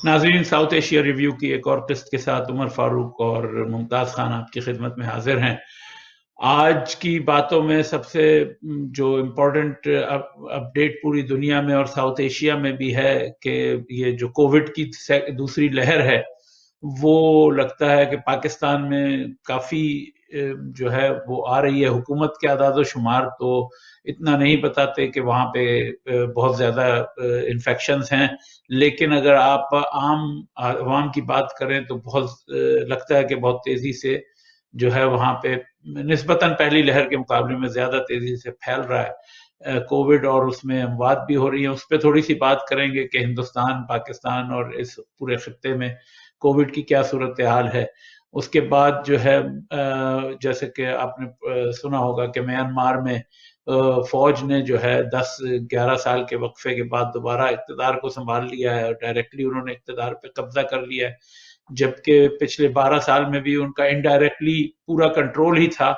ناظرین، south Asia review کی ایک اور قسط کے ساتھ عمر فاروق اور ممتاز خان آپ کی خدمت میں حاضر ہیں۔ آج کی باتوں میں سب سے جو امپورٹنٹ اپڈیٹ پوری دنیا میں اور ساؤتھ ایشیا میں بھی ہے کہ یہ جو کووڈ کی دوسری لہر ہے وہ لگتا ہے کہ پاکستان میں کافی جو ہے وہ آ رہی ہے۔ حکومت کے اعداد و شمار تو اتنا نہیں بتاتے کہ وہاں پہ بہت زیادہ انفیکشنز ہیں، لیکن اگر آپ عام عوام کی بات کریں تو بہت لگتا ہے کہ بہت تیزی سے جو ہے وہاں پہ نسبتاً پہلی لہر کے مقابلے میں زیادہ تیزی سے پھیل رہا ہے کووڈ، اور اس میں اموات بھی ہو رہی ہیں۔ اس پہ تھوڑی سی بات کریں گے کہ ہندوستان، پاکستان اور اس پورے خطے میں کووڈ کی کیا صورتحال ہے۔ اس کے بعد جو ہے جیسے کہ آپ نے سنا ہوگا کہ میانمار میں فوج نے جو ہے 10-11 سال کے وقفے کے بعد دوبارہ اقتدار کو سنبھال لیا ہے اور ڈائریکٹلی انہوں نے اقتدار پہ قبضہ کر لیا ہے، جبکہ پچھلے 12 سال میں بھی ان کا انڈائریکٹلی پورا کنٹرول ہی تھا،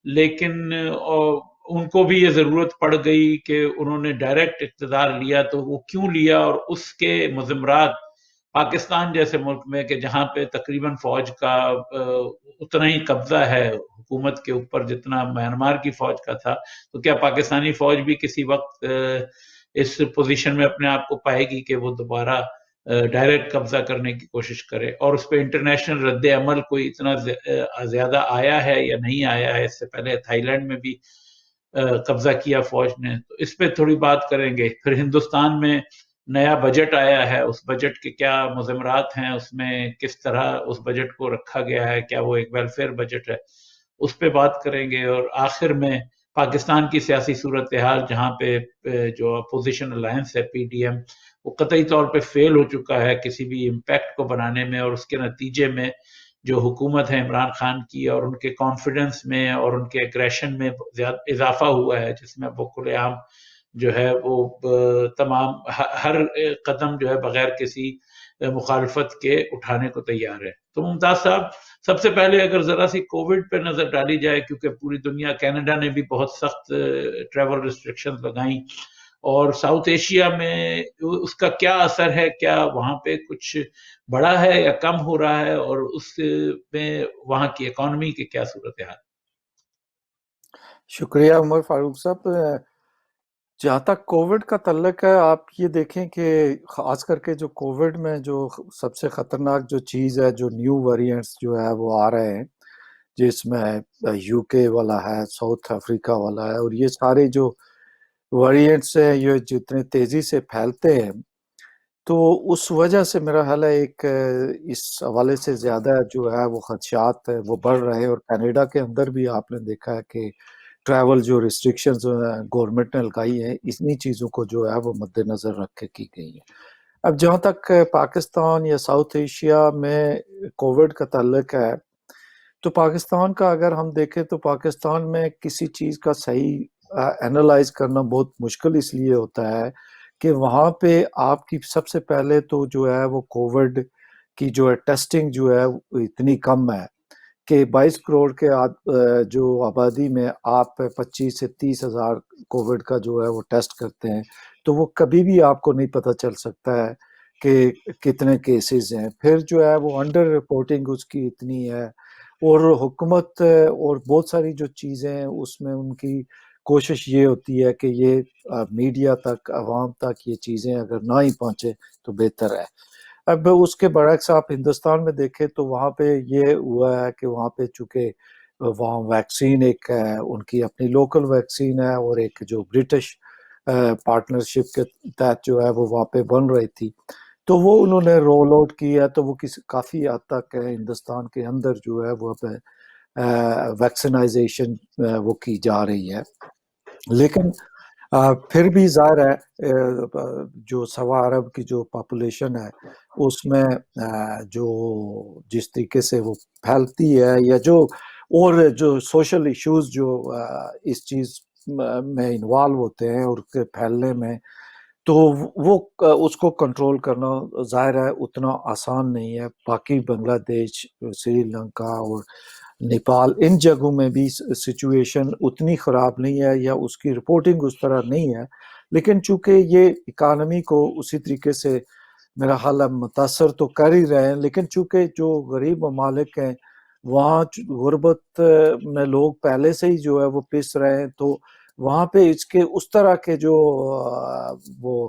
لیکن ان کو بھی یہ ضرورت پڑ گئی کہ انہوں نے ڈائریکٹ اقتدار لیا، تو وہ کیوں لیا اور اس کے مضمرات پاکستان جیسے ملک میں کہ جہاں پہ تقریباً فوج کا اتنا ہی قبضہ ہے حکومت کے اوپر جتنا میانمار کی فوج کا تھا، تو کیا پاکستانی فوج بھی کسی وقت اس پوزیشن میں اپنے آپ کو پائے گی کہ وہ دوبارہ ڈائریکٹ قبضہ کرنے کی کوشش کرے؟ اور اس پہ انٹرنیشنل رد عمل کوئی اتنا زیادہ آیا ہے یا نہیں آیا ہے؟ اس سے پہلے تھائی لینڈ میں بھی قبضہ کیا فوج نے، تو اس پہ تھوڑی بات کریں گے۔ پھر ہندوستان میں نیا بجٹ آیا ہے، اس بجٹ کے کیا مضمرات ہیں، اس میں کس طرح اس بجٹ کو رکھا گیا ہے، کیا وہ ایک ویلفیئر بجٹ ہے، اس پہ بات کریں گے۔ اور آخر میں پاکستان کی سیاسی صورتحال، جہاں پہ جو اپوزیشن الائنس ہے پی ڈی ایم، وہ قطعی طور پہ فیل ہو چکا ہے کسی بھی امپیکٹ کو بنانے میں، اور اس کے نتیجے میں جو حکومت ہے عمران خان کی اور ان کے کانفیڈنس میں اور ان کے ایگریشن میں اضافہ ہوا ہے، جس میں وہ کھلے عام جو ہے وہ تمام ہر قدم جو ہے بغیر کسی مخالفت کے اٹھانے کو تیار ہے۔ تو ممتاز صاحب، سب سے پہلے اگر ذرا سی کووڈ پہ نظر ڈالی جائے، کیونکہ پوری دنیا، کینیڈا نے بھی بہت سخت ٹریول ریسٹرکشن لگائیں، اور ساؤتھ ایشیا میں اس کا کیا اثر ہے؟ کیا وہاں پہ کچھ بڑا ہے یا کم ہو رہا ہے؟ اور اس میں وہاں کی اکانومی کی کیا صورتحال؟ شکریہ عمر فاروق صاحب۔ جہاں تک کووڈ کا تعلق ہے، آپ یہ دیکھیں کہ خاص کر کے جو کووڈ میں جو سب سے خطرناک جو چیز ہے، جو نیو ویریئنٹس جو ہے وہ آ رہے ہیں، جس میں یو کے والا ہے، ساؤتھ افریقہ والا ہے، اور یہ سارے جو ویریئنٹس ہیں یہ جتنے تیزی سے پھیلتے ہیں، تو اس وجہ سے میرا خیال ہے ایک اس حوالے سے زیادہ جو ہے وہ خدشات وہ بڑھ رہے ہیں۔ اور کینیڈا کے اندر بھی آپ نے دیکھا ہے کہ ٹریول جو ریسٹرکشنز گورنمنٹ نے لگائی ہیں، اتنی چیزوں کو جو ہے وہ مد نظر رکھ کے کی گئی ہیں۔ اب جہاں تک پاکستان یا ساؤتھ ایشیا میں کووڈ کا تعلق ہے، تو پاکستان کا اگر ہم دیکھیں تو پاکستان میں کسی چیز کا صحیح اینالائز کرنا بہت مشکل اس لیے ہوتا ہے کہ وہاں پہ آپ کی سب سے پہلے تو جو ہے وہ کووڈ کی جو ہے ٹیسٹنگ جو ہے اتنی کم ہے کہ 22 کروڑ کے جو آبادی میں آپ 25 سے 30 ہزار کووڈ کا جو ہے وہ ٹیسٹ کرتے ہیں، تو وہ کبھی بھی آپ کو نہیں پتہ چل سکتا ہے کہ کتنے کیسز ہیں۔ پھر جو ہے وہ انڈر رپورٹنگ اس کی اتنی ہے، اور حکومت اور بہت ساری جو چیزیں ہیں اس میں ان کی کوشش یہ ہوتی ہے کہ یہ میڈیا تک، عوام تک یہ چیزیں اگر نہ ہی پہنچے تو بہتر ہے۔ اب اس کے برعکس آپ ہندوستان میں دیکھیں تو وہاں پہ یہ ہوا ہے کہ وہاں پہ چونکہ وہاں ویکسین ایک ہے، ان کی اپنی لوکل ویکسین ہے، اور ایک جو برٹش پارٹنرشپ کے تحت جو ہے وہ وہاں پہ بن رہی تھی، تو وہ انہوں نے رول آؤٹ کیا، تو وہ کافی حد تک ہندوستان کے اندر جو ہے وہ ویکسینائزیشن وہ کی جا رہی ہے۔ لیکن پھر بھی ظاہر ہے جو 1.25 ارب کی جو پاپولیشن ہے اس میں جو جس طریقے سے وہ پھیلتی ہے، یا جو اور جو سوشل ایشوز جو اس چیز میں انوالو ہوتے ہیں اور کے پھیلنے میں، تو وہ اس کو کنٹرول کرنا ظاہر ہے اتنا آسان نہیں ہے۔ باقی بنگلہ دیش، سری لنکا اور نیپال، ان جگہوں میں بھی سچویشن اتنی خراب نہیں ہے یا اس کی رپورٹنگ اس طرح نہیں ہے، لیکن چونکہ یہ اکانومی کو اسی طریقے سے میرا خیال ہے متاثر تو کر ہی رہے ہیں، لیکن چونکہ جو غریب ممالک ہیں وہاں غربت میں لوگ پہلے سے ہی جو ہے وہ پس رہے ہیں، تو وہاں پہ اس کے اس طرح کے جو وہ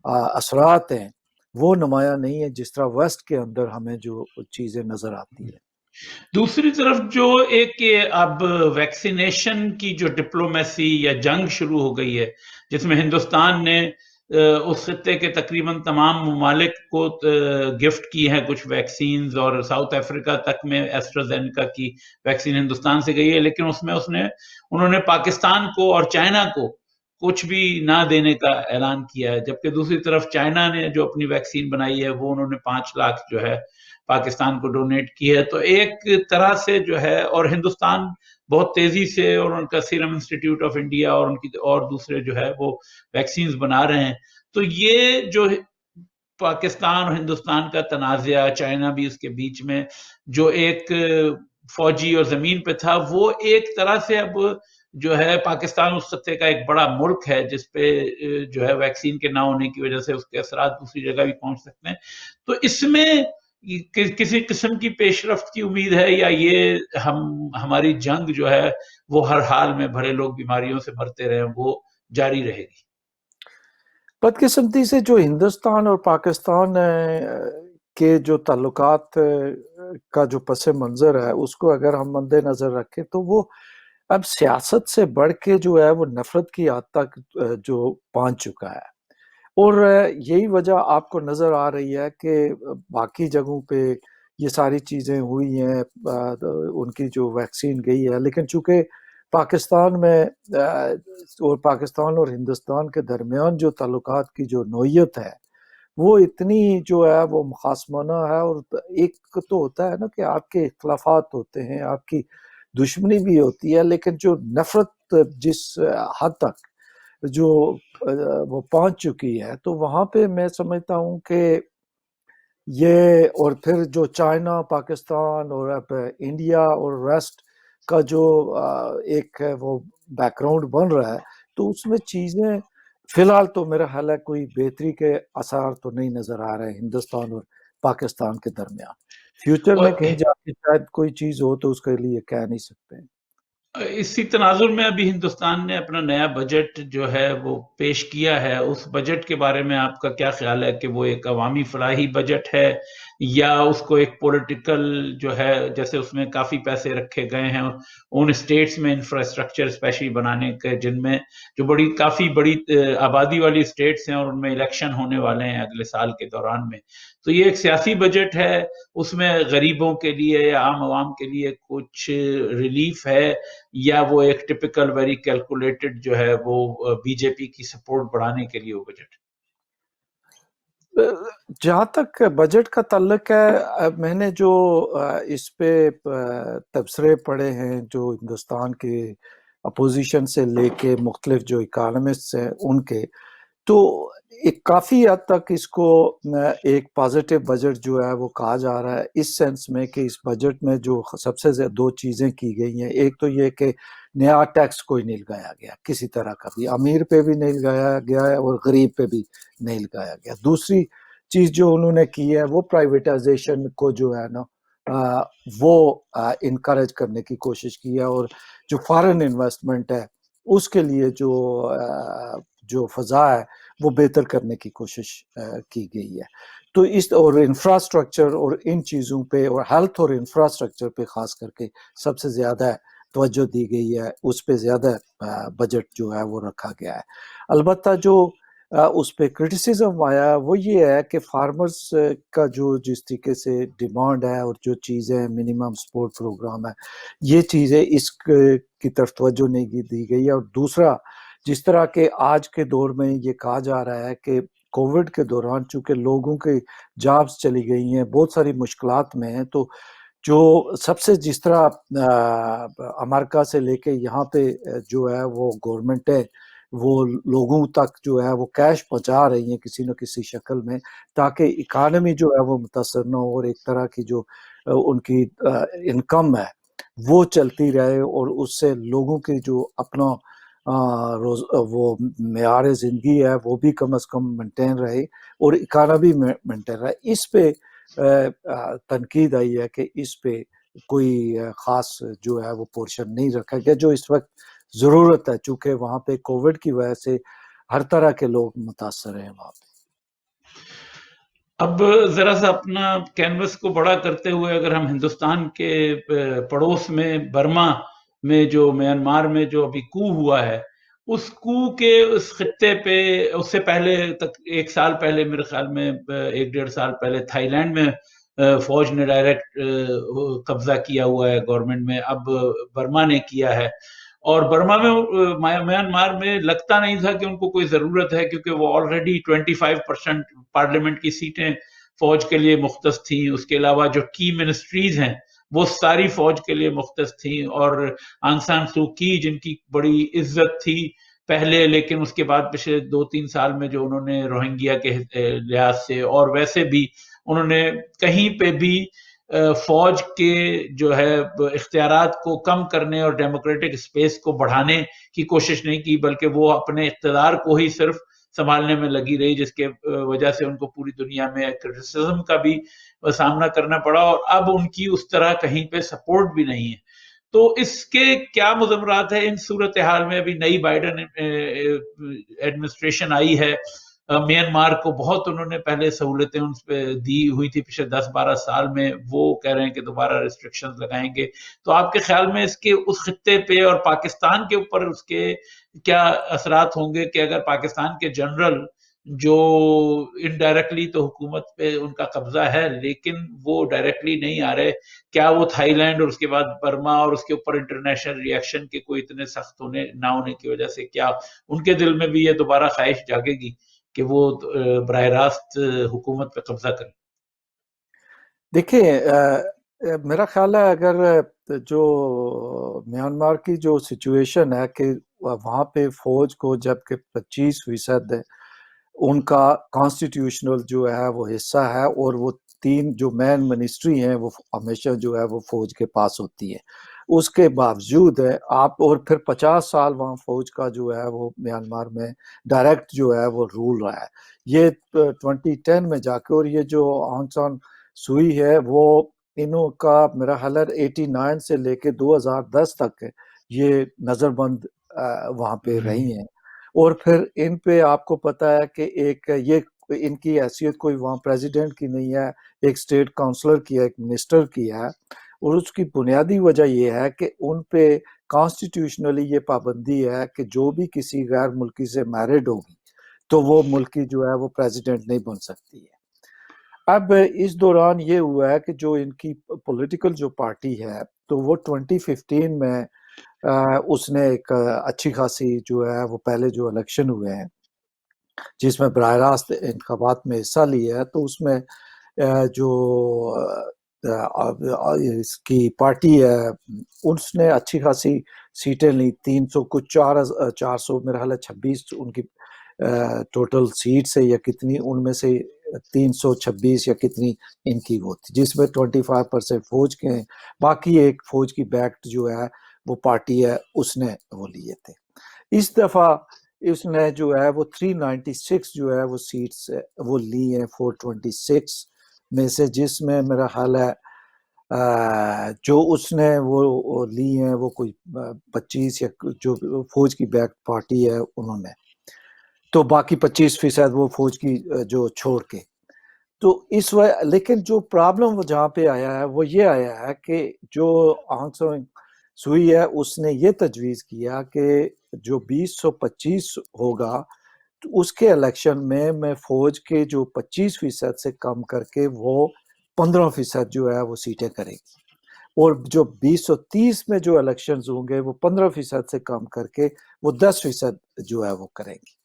اثرات ہیں وہ نمایاں نہیں ہے جس طرح ویسٹ کے اندر ہمیں جو چیزیں نظر آتی ہیں۔ دوسری طرف جو ایک اب ویکسینیشن کی جو ڈپلومیسی یا جنگ شروع ہو گئی ہے، جس میں ہندوستان نے اس خطے کے تقریباً تمام ممالک کو گفٹ کی ہے کچھ ویکسینز، اور ساؤتھ افریقہ تک میں ایسٹرازینیکا کی ویکسین ہندوستان سے گئی ہے، لیکن اس میں انہوں نے پاکستان کو اور چائنا کو کچھ بھی نہ دینے کا اعلان کیا ہے، جبکہ دوسری طرف چائنا نے جو اپنی ویکسین بنائی ہے وہ انہوں نے 5 لاکھ جو ہے پاکستان کو ڈونیٹ کی ہے۔ تو ایک طرح سے جو ہے، اور ہندوستان بہت تیزی سے، اور ان کا سیرم انسٹیٹیوٹ آف انڈیا اور ان کی اور دوسرے جو ہے وہ ویکسینز بنا رہے ہیں، تو یہ جو پاکستان اور ہندوستان کا تنازعہ، چائنا بھی اس کے بیچ میں، جو ایک فوجی اور زمین پہ تھا، وہ ایک طرح سے اب جو ہے پاکستان اس خطے کا ایک بڑا ملک ہے جس پہ جو ہے ویکسین کے نہ ہونے کی وجہ سے اس کے اثرات دوسری جگہ بھی پہنچ سکتے ہیں۔ تو اس میں کسی قسم کی پیش رفت کی امید ہے، یا یہ ہماری جنگ جو ہے وہ ہر حال میں بھرے لوگ بیماریوں سے مرتے رہے وہ جاری رہے گی؟ بدقسمتی سے جو ہندوستان اور پاکستان کے جو تعلقات کا جو پس منظر ہے اس کو اگر ہم مد نظر رکھیں تو وہ اب سیاست سے بڑھ کے جو ہے وہ نفرت کی حد تک جو پہنچ چکا ہے، اور یہی وجہ آپ کو نظر آ رہی ہے کہ باقی جگہوں پہ یہ ساری چیزیں ہوئی ہیں، ان کی جو ویکسین گئی ہے، لیکن چونکہ پاکستان میں اور پاکستان اور ہندوستان کے درمیان جو تعلقات کی جو نوعیت ہے وہ اتنی جو ہے وہ مخاصمانہ ہے، اور ایک تو ہوتا ہے نا کہ آپ کے اختلافات ہوتے ہیں، آپ کی دشمنی بھی ہوتی ہے، لیکن جو نفرت جس حد تک جو وہ پہنچ چکی ہے، تو وہاں پہ میں سمجھتا ہوں کہ یہ، اور پھر جو چائنا، پاکستان اور اب انڈیا اور ویسٹ کا جو ایک وہ بیک گراؤنڈ بن رہا ہے، تو اس میں چیزیں فی الحال تو میرا خیال ہے کوئی بہتری کے آثار تو نہیں نظر آ رہے ہندوستان اور پاکستان کے درمیان۔ فیوچر میں اور کہیں جا کے شاید کوئی چیز ہو تو اس کے لیے کہہ نہیں سکتے ہیں۔ اسی تناظر میں ابھی ہندوستان نے اپنا نیا بجٹ جو ہے وہ پیش کیا ہے، اس بجٹ کے بارے میں آپ کا کیا خیال ہے کہ وہ ایک عوامی فلاحی بجٹ ہے، یا اس کو ایک پولیٹیکل جو ہے، جیسے اس میں کافی پیسے رکھے گئے ہیں ان اسٹیٹس میں انفراسٹرکچر اسپیشلی بنانے کے، جن میں جو کافی بڑی آبادی والی اسٹیٹس ہیں اور ان میں الیکشن ہونے والے ہیں اگلے سال کے دوران میں، تو یہ ایک سیاسی بجٹ ہے، اس میں غریبوں کے لیے یا عام عوام کے لیے کچھ ریلیف ہے، یا وہ ایک ٹپیکل ویری کیلکولیٹڈ جو ہے وہ بی جے پی کی سپورٹ بڑھانے کے لیے وہ بجٹ؟ جہاں تک بجٹ کا تعلق ہے، میں نے جو اس پہ تبصرے پڑھے ہیں جو ہندوستان کے اپوزیشن سے لے کے مختلف جو اکانومسٹ ہیں ان کے، تو ایک کافی حد تک اس کو ایک پازیٹیو بجٹ جو ہے وہ کہا جا رہا ہے، اس سینس میں کہ اس بجٹ میں جو سب سے زیادہ 2 چیزیں کی گئی ہیں، ایک تو یہ کہ نیا ٹیکس کوئی نہیں لگایا گیا کسی طرح کا بھی، امیر پہ بھی نہیں لگایا گیا ہے اور غریب پہ بھی نہیں لگایا گیا۔ دوسری چیز جو انہوں نے کی ہے وہ پرائیویٹائزیشن کو جو ہے نا وہ انکریج کرنے کی کوشش کی ہے، اور جو فارن انویسٹمنٹ ہے اس کے لیے جو فضا ہے وہ بہتر کرنے کی کوشش کی گئی ہے۔ تو اس اور انفراسٹرکچر اور ان چیزوں پہ، اور ہیلتھ اور انفراسٹرکچر پہ خاص کر کے سب سے زیادہ توجہ دی گئی ہے، اس پہ زیادہ بجٹ جو ہے وہ رکھا گیا ہے۔ البتہ جو اس پہ کرٹیسزم آیا ہے وہ یہ ہے کہ فارمرز کا جو جس طریقے سے ڈیمانڈ ہے اور جو چیزیں منیمم سپورٹ پروگرام ہے، یہ چیزیں اس کی طرف توجہ نہیں دی گئی ہے۔ اور دوسرا، جس طرح کہ آج کے دور میں یہ کہا جا رہا ہے کہ کووڈ کے دوران چونکہ لوگوں کے جابز چلی گئی ہیں، بہت ساری مشکلات میں ہیں، تو جو سب سے جس طرح امریکہ سے لے کے یہاں پہ جو ہے وہ گورنمنٹ ہے وہ لوگوں تک جو ہے وہ کیش پہنچا رہی ہیں کسی نہ کسی شکل میں، تاکہ اکانومی جو ہے وہ متاثر نہ ہو، اور ایک طرح کی جو ان کی انکم ہے وہ چلتی رہے، اور اس سے لوگوں کی جو اپنا وہ معیار زندگی ہے وہ بھی کم از کم مینٹین رہے اور اکانومی مینٹین رہے. اس پہ تنقید آئی ہے کہ اس پہ کوئی خاص جو ہے وہ پورشن نہیں رکھا گیا جو اس وقت ضرورت ہے، چونکہ وہاں پہ کووڈ کی وجہ سے ہر طرح کے لوگ متاثر ہیں وہاں پہ. اب ذرا سا اپنا کینوس کو بڑا کرتے ہوئے اگر ہم ہندوستان کے پڑوس میں برما میں جو میانمار میں جو ابھی کو ہوا ہے اس کو کے اس خطے پہ اس سے پہلے تک 1 سال پہلے میرے خیال میں 1-1.5 سال پہلے تھائی لینڈ میں فوج نے ڈائریکٹ قبضہ کیا ہوا ہے گورنمنٹ میں، اب برما نے کیا ہے. اور برما میں میانمار میں لگتا نہیں تھا کہ ان کو کوئی ضرورت ہے کیونکہ وہ آلریڈی 25% پارلیمنٹ کی سیٹیں فوج کے لیے مختص تھیں. اس کے علاوہ جو کی منسٹریز ہیں وہ ساری فوج کے لیے مختص تھیں، اور آنگ سان سو کی جن کی بڑی عزت تھی پہلے، لیکن اس کے بعد پچھلے 2-3 سال میں جو انہوں نے روہنگیا کے لحاظ سے اور ویسے بھی انہوں نے کہیں پہ بھی فوج کے جو ہے اختیارات کو کم کرنے اور ڈیموکریٹک اسپیس کو بڑھانے کی کوشش نہیں کی، بلکہ وہ اپنے اقتدار کو ہی صرف سنبھالنے میں لگی رہی، جس کے وجہ سے ان کو پوری دنیا میں کرٹیسزم کا بھی سامنا کرنا پڑا، اور اب ان کی اس طرح کہیں پہ سپورٹ بھی نہیں ہے. تو اس کے کیا مضمرات ہیں ان صورتحال میں؟ ابھی نئی بائیڈن ایڈمنسٹریشن آئی ہے، میانمار کو بہت انہوں نے پہلے سہولتیں ان پہ دی ہوئی تھی پچھلے 10-12 سال میں، وہ کہہ رہے ہیں کہ دوبارہ ریسٹرکشن لگائیں گے. تو آپ کے خیال میں اس کے اس خطے پہ اور پاکستان کے اوپر اس کے کیا اثرات ہوں گے کہ اگر پاکستان کے جنرل جو انڈائریکٹلی تو حکومت پہ ان کا قبضہ ہے لیکن وہ ڈائریکٹلی نہیں آ رہے، کیا وہ تھائی لینڈ اور اس کے بعد برما اور اس کے اوپر انٹرنیشنل ریئیکشن کے کوئی اتنے سخت ہونے نہ ہونے کی وجہ سے کیا ان کے دل میں بھی یہ دوبارہ خواہش جاگے گی کہ وہ براہ راست حکومت پہ قبضہ کریں؟ دیکھیں میرا خیال ہے اگر جو میانمار کی جو سچویشن ہے کہ وہاں پہ فوج کو جب کہ 25% ان کا کانسٹیٹیوشنل جو ہے وہ حصہ ہے، اور وہ 3 جو مین منسٹری ہیں وہ ہمیشہ جو ہے وہ فوج کے پاس ہوتی ہے، اس کے باوجود ہے آپ، اور پھر 50 سال وہاں فوج کا جو ہے وہ میانمار میں ڈائریکٹ جو ہے وہ رول رہا ہے. یہ 2010 میں جا کے، اور یہ جو آنگ سان سوئی ہے وہ انہوں کا میرا خیال ہے 89 سے لے کے 2010 تک یہ نظر بند وہاں پہ رہی ہیں. اور پھر ان پہ آپ کو پتا ہے کہ ایک یہ ان کی حیثیت کوئی وہاں پریزیڈنٹ کی نہیں ہے، ایک اسٹیٹ کاؤنسلر کی ہے، ایک منسٹر کی ہے، اور اس کی بنیادی وجہ یہ ہے کہ ان پہ کانسٹیٹیوشنلی یہ پابندی ہے کہ جو بھی کسی غیر ملکی سے میرڈ ہوگی تو وہ ملکی جو ہے وہ پریزیڈنٹ نہیں بن سکتی ہے. اب اس دوران یہ ہوا ہے کہ جو ان کی پولیٹیکل جو پارٹی ہے تو وہ 2015 میں اس نے ایک اچھی خاصی جو ہے وہ پہلے جو الیکشن ہوئے ہیں جس میں براہ راست انتخابات میں حصہ لیا ہے، تو اس میں جو اس کی پارٹی ہے اس نے اچھی خاصی سیٹیں لی، 300 کچھ 400 میرا حال ہے 26 ان کی ٹوٹل سیٹس ہے یا کتنی، ان میں سے 326 یا کتنی ان کی وہ تھی، جس میں 25% فوج کے ہیں، باقی ایک فوج کی بیکٹ جو ہے وہ پارٹی ہے اس نے وہ لیے تھے. اس دفعہ اس نے جو ہے وہ 396 جو ہے وہ سیٹس وہ لی ہیں 426 میں سے، جس میں میرا خیال ہے جو اس نے وہ لی ہیں وہ کوئی 25 یا جو فوج کی بیک پارٹی ہے انہوں نے، تو باقی 25% وہ فوج کی جو چھوڑ کے. تو اس وجہ، لیکن جو پرابلم جہاں پہ آیا ہے وہ یہ آیا ہے کہ جو آنگ سان سوئی ہے اس نے یہ تجویز کیا کہ جو 2025 ہوگا تو اس کے الیکشن میں فوج کے جو 25% سے کم کر کے وہ 15% جو ہے وہ سیٹیں کرے گی، اور جو 2030 میں جو الیکشنز ہوں گے وہ 15% سے کم کر کے وہ 10% جو ہے وہ کریں گی.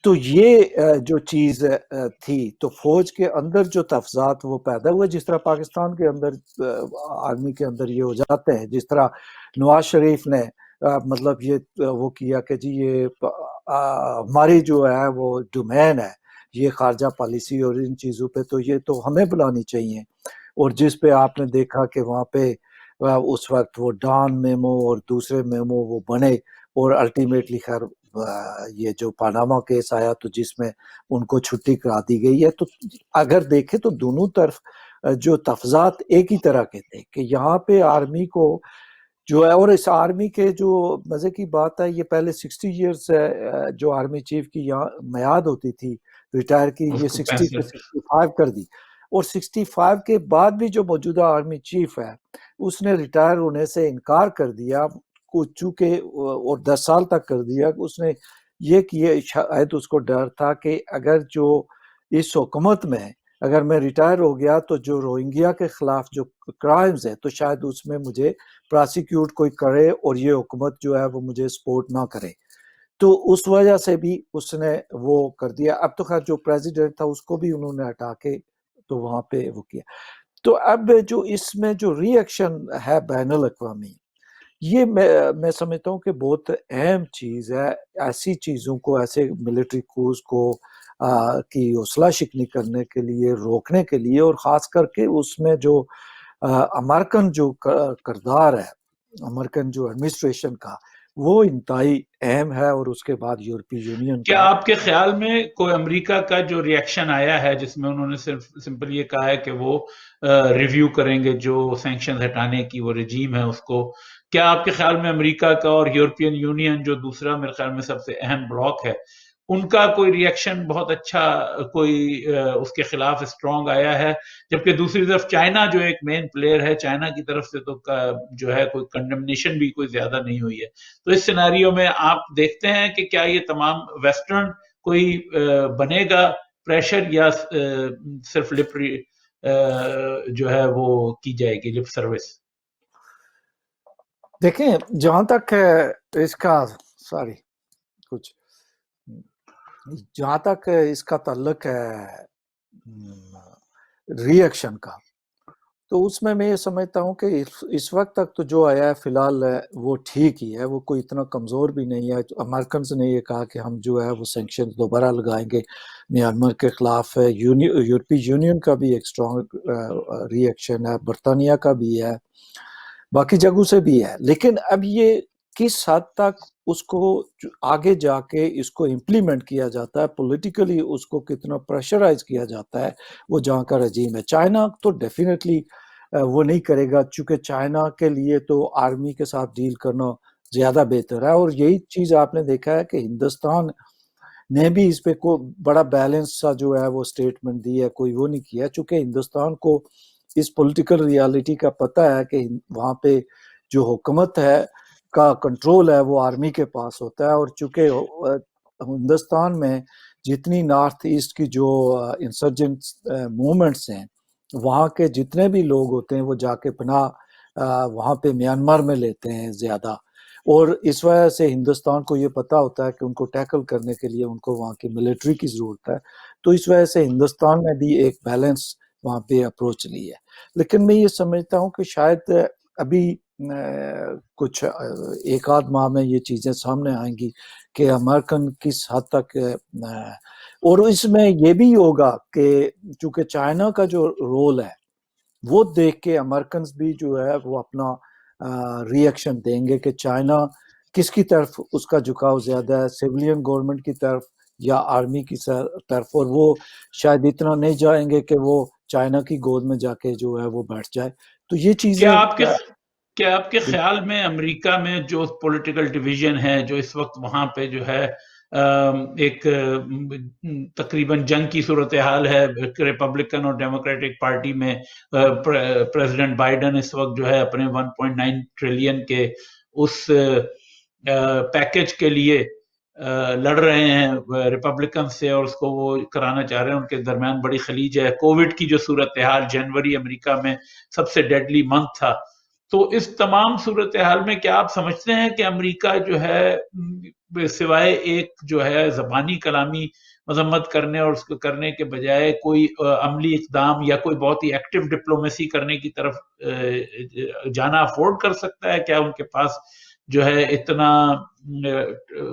تو یہ جو چیز تھی، تو فوج کے اندر جو تفضات وہ پیدا ہوئے، جس طرح پاکستان کے اندر آرمی کے اندر یہ ہو جاتے ہیں، جس طرح نواز شریف نے مطلب یہ وہ کیا کہ جی یہ ہماری جو ہے وہ ڈومین ہے یہ خارجہ پالیسی اور ان چیزوں پہ، تو یہ تو ہمیں بلانی چاہیے. اور جس پہ آپ نے دیکھا کہ وہاں پہ اس وقت وہ ڈان میمو اور دوسرے میمو وہ بنے، اور الٹیمیٹلی خیر یہ جو پاناما کیس آیا تو جس میں ان کو چھٹی کرا دی گئی ہے. تو اگر دیکھیں تو دونوں طرف جو تفضات ایک ہی طرح کے تھے کہ یہاں پہ آرمی کو جو ہے، اور اس آرمی کے جو مزے کی بات ہے، یہ پہلے 60 ایئرس جو آرمی چیف کی یہاں میعاد ہوتی تھی ریٹائر کی، یہ 60 سے 65 کر دی. اور 65 کے بعد بھی جو موجودہ آرمی چیف ہے اس نے ریٹائر ہونے سے انکار کر دیا، چونکہ اور 10 سال تک کر دیا. اس نے یہ کیے، شاید اس کو ڈر تھا کہ اگر جو اس حکومت میں اگر میں ریٹائر ہو گیا تو جو روہنگیا کے خلاف جو کرائمز ہے تو شاید اس میں مجھے پراسیکیوٹ کوئی کرے اور یہ حکومت جو ہے وہ مجھے سپورٹ نہ کرے. تو اس وجہ سے بھی اس نے وہ کر دیا. اب تو خیر جو پریزیڈنٹ تھا اس کو بھی انہوں نے ہٹا کے تو وہاں پہ وہ کیا. تو اب جو اس میں جو ری ایکشن ہے بین الاقوامی، یہ میں سمجھتا ہوں کہ بہت اہم چیز ہے. ایسی چیزوں کو، ایسے ملٹری کورس کو کی حوصلہ شکنی کرنے کے لیے، روکنے کے لیے، اور خاص کر کے اس میں جو امریکن جو کردار ہے، امریکن جو ایڈمنسٹریشن کا، وہ انتہائی اہم ہے. اور اس کے بعد یورپی یونین کیا کا. آپ کے خیال میں کوئی امریکہ کا جو ری ایکشن آیا ہے جس میں انہوں نے صرف سمپل یہ کہا ہے کہ وہ ریویو کریں گے جو سینکشن ہٹانے کی وہ رجیم ہے اس کو، کیا آپ کے خیال میں امریکہ کا اور یورپین یونین جو دوسرا میرے خیال میں سب سے اہم بلاک ہے، ان کا کوئی ری ایکشن بہت اچھا کوئی اس کے خلاف اسٹرانگ آیا ہے؟ جبکہ دوسری طرف چائنا جو ایک مین پلیئر ہے، چائنا کی طرف سے تو جو ہے کوئی کنڈمنیشن بھی کوئی زیادہ نہیں ہوئی ہے. تو اس سیناریو میں آپ دیکھتے ہیں کہ کیا یہ تمام ویسٹرن کوئی بنے گا پریشر، یا صرف لپ جو ہے وہ کی جائے گی لپ سروس؟ دیکھیں جہاں تک اس کا کچھ جہاں تک اس کا تعلق ہے ری ایکشن کا، تو اس میں یہ سمجھتا ہوں کہ اس وقت تک تو جو آیا ہے فی الحال وہ ٹھیک ہی ہے، وہ کوئی اتنا کمزور بھی نہیں ہے. امریکنز نے یہ کہا کہ ہم جو ہے وہ سینکشن دوبارہ لگائیں گے میانمار کے خلاف. یورپی یونین کا بھی ایک سٹرانگ ری ایکشن ہے، برطانیہ کا بھی ہے، باقی جگہوں سے بھی ہے. لیکن اب یہ کس حد تک اس کو آگے جا کے اس کو امپلیمنٹ کیا جاتا ہے، پولیٹیکلی اس کو کتنا پریشرائز کیا جاتا ہے، وہ جہاں کا رجیم ہے. چائنا تو ڈیفینیٹلی وہ نہیں کرے گا، چونکہ چائنا کے لیے تو آرمی کے ساتھ ڈیل کرنا زیادہ بہتر ہے. اور یہی چیز آپ نے دیکھا ہے کہ ہندوستان نے بھی اس پہ کوئی بڑا بیلنس سا جو ہے وہ سٹیٹمنٹ دی ہے، کوئی وہ نہیں کیا، چونکہ ہندوستان کو اس پولیٹیکل ریالٹی کا پتہ ہے کہ وہاں پہ جو حکومت ہے کا کنٹرول ہے وہ آرمی کے پاس ہوتا ہے. اور چونکہ ہندوستان میں جتنی نارتھ ایسٹ کی جو انسرجنٹ موومنٹس ہیں، وہاں کے جتنے بھی لوگ ہوتے ہیں وہ جا کے پناہ وہاں پہ میانمار میں لیتے ہیں زیادہ. اور اس وجہ سے ہندوستان کو یہ پتا ہوتا ہے کہ ان کو ٹیکل کرنے کے لیے ان کو وہاں کی ملٹری کی ضرورت ہے. تو اس وجہ سے ہندوستان نے بھی ایک بیلنس وہاں پہ اپروچ لی ہے. لیکن میں یہ سمجھتا ہوں کہ شاید ابھی کچھ ایک آدھ ماہ میں یہ چیزیں سامنے آئیں گی کہ امریکن کس حد تک، اور اس میں یہ بھی ہوگا کہ چونکہ چائنا کا جو رول ہے وہ دیکھ کے امریکنز بھی جو ہے وہ اپنا ری ایکشن دیں گے کہ چائنا کس کی طرف اس کا جھکاؤ زیادہ ہے، سیولین گورنمنٹ کی طرف یا آرمی کی طرف. اور وہ شاید اتنا نہیں جائیں گے کہ وہ چائنا کی گود میں جا کے جو ہے وہ بیٹھ جائے. تو یہ چیزیں کیا آپ کے خیال میں امریکہ میں جو پولیٹیکل ڈویژن ہے جو اس وقت وہاں پہ جو ہے ایک تقریباً جنگ کی صورتحال ہے ریپبلکن اور ڈیموکریٹک پارٹی میں، پریزیڈنٹ بائیڈن اس وقت جو ہے اپنے 1.9 ٹریلین کے اس پیکج کے لیے لڑ رہے ہیں ریپبلکن سے، اور اس کو وہ کرانا چاہ رہے ہیں. ان کے درمیان بڑی خلیج ہے. کووڈ کی جو صورتحال، جنوری امریکہ میں سب سے ڈیڈلی منتھ تھا. تو اس تمام صورتحال میں کیا آپ سمجھتے ہیں کہ امریکہ جو ہے سوائے ایک جو ہے زبانی کلامی مذمت کرنے اور اس کو کرنے کے بجائے کوئی عملی اقدام یا کوئی بہت ہی ایکٹیو ڈپلومیسی کرنے کی طرف جانا افورڈ کر سکتا ہے؟ کیا ان کے پاس جو ہے اتنا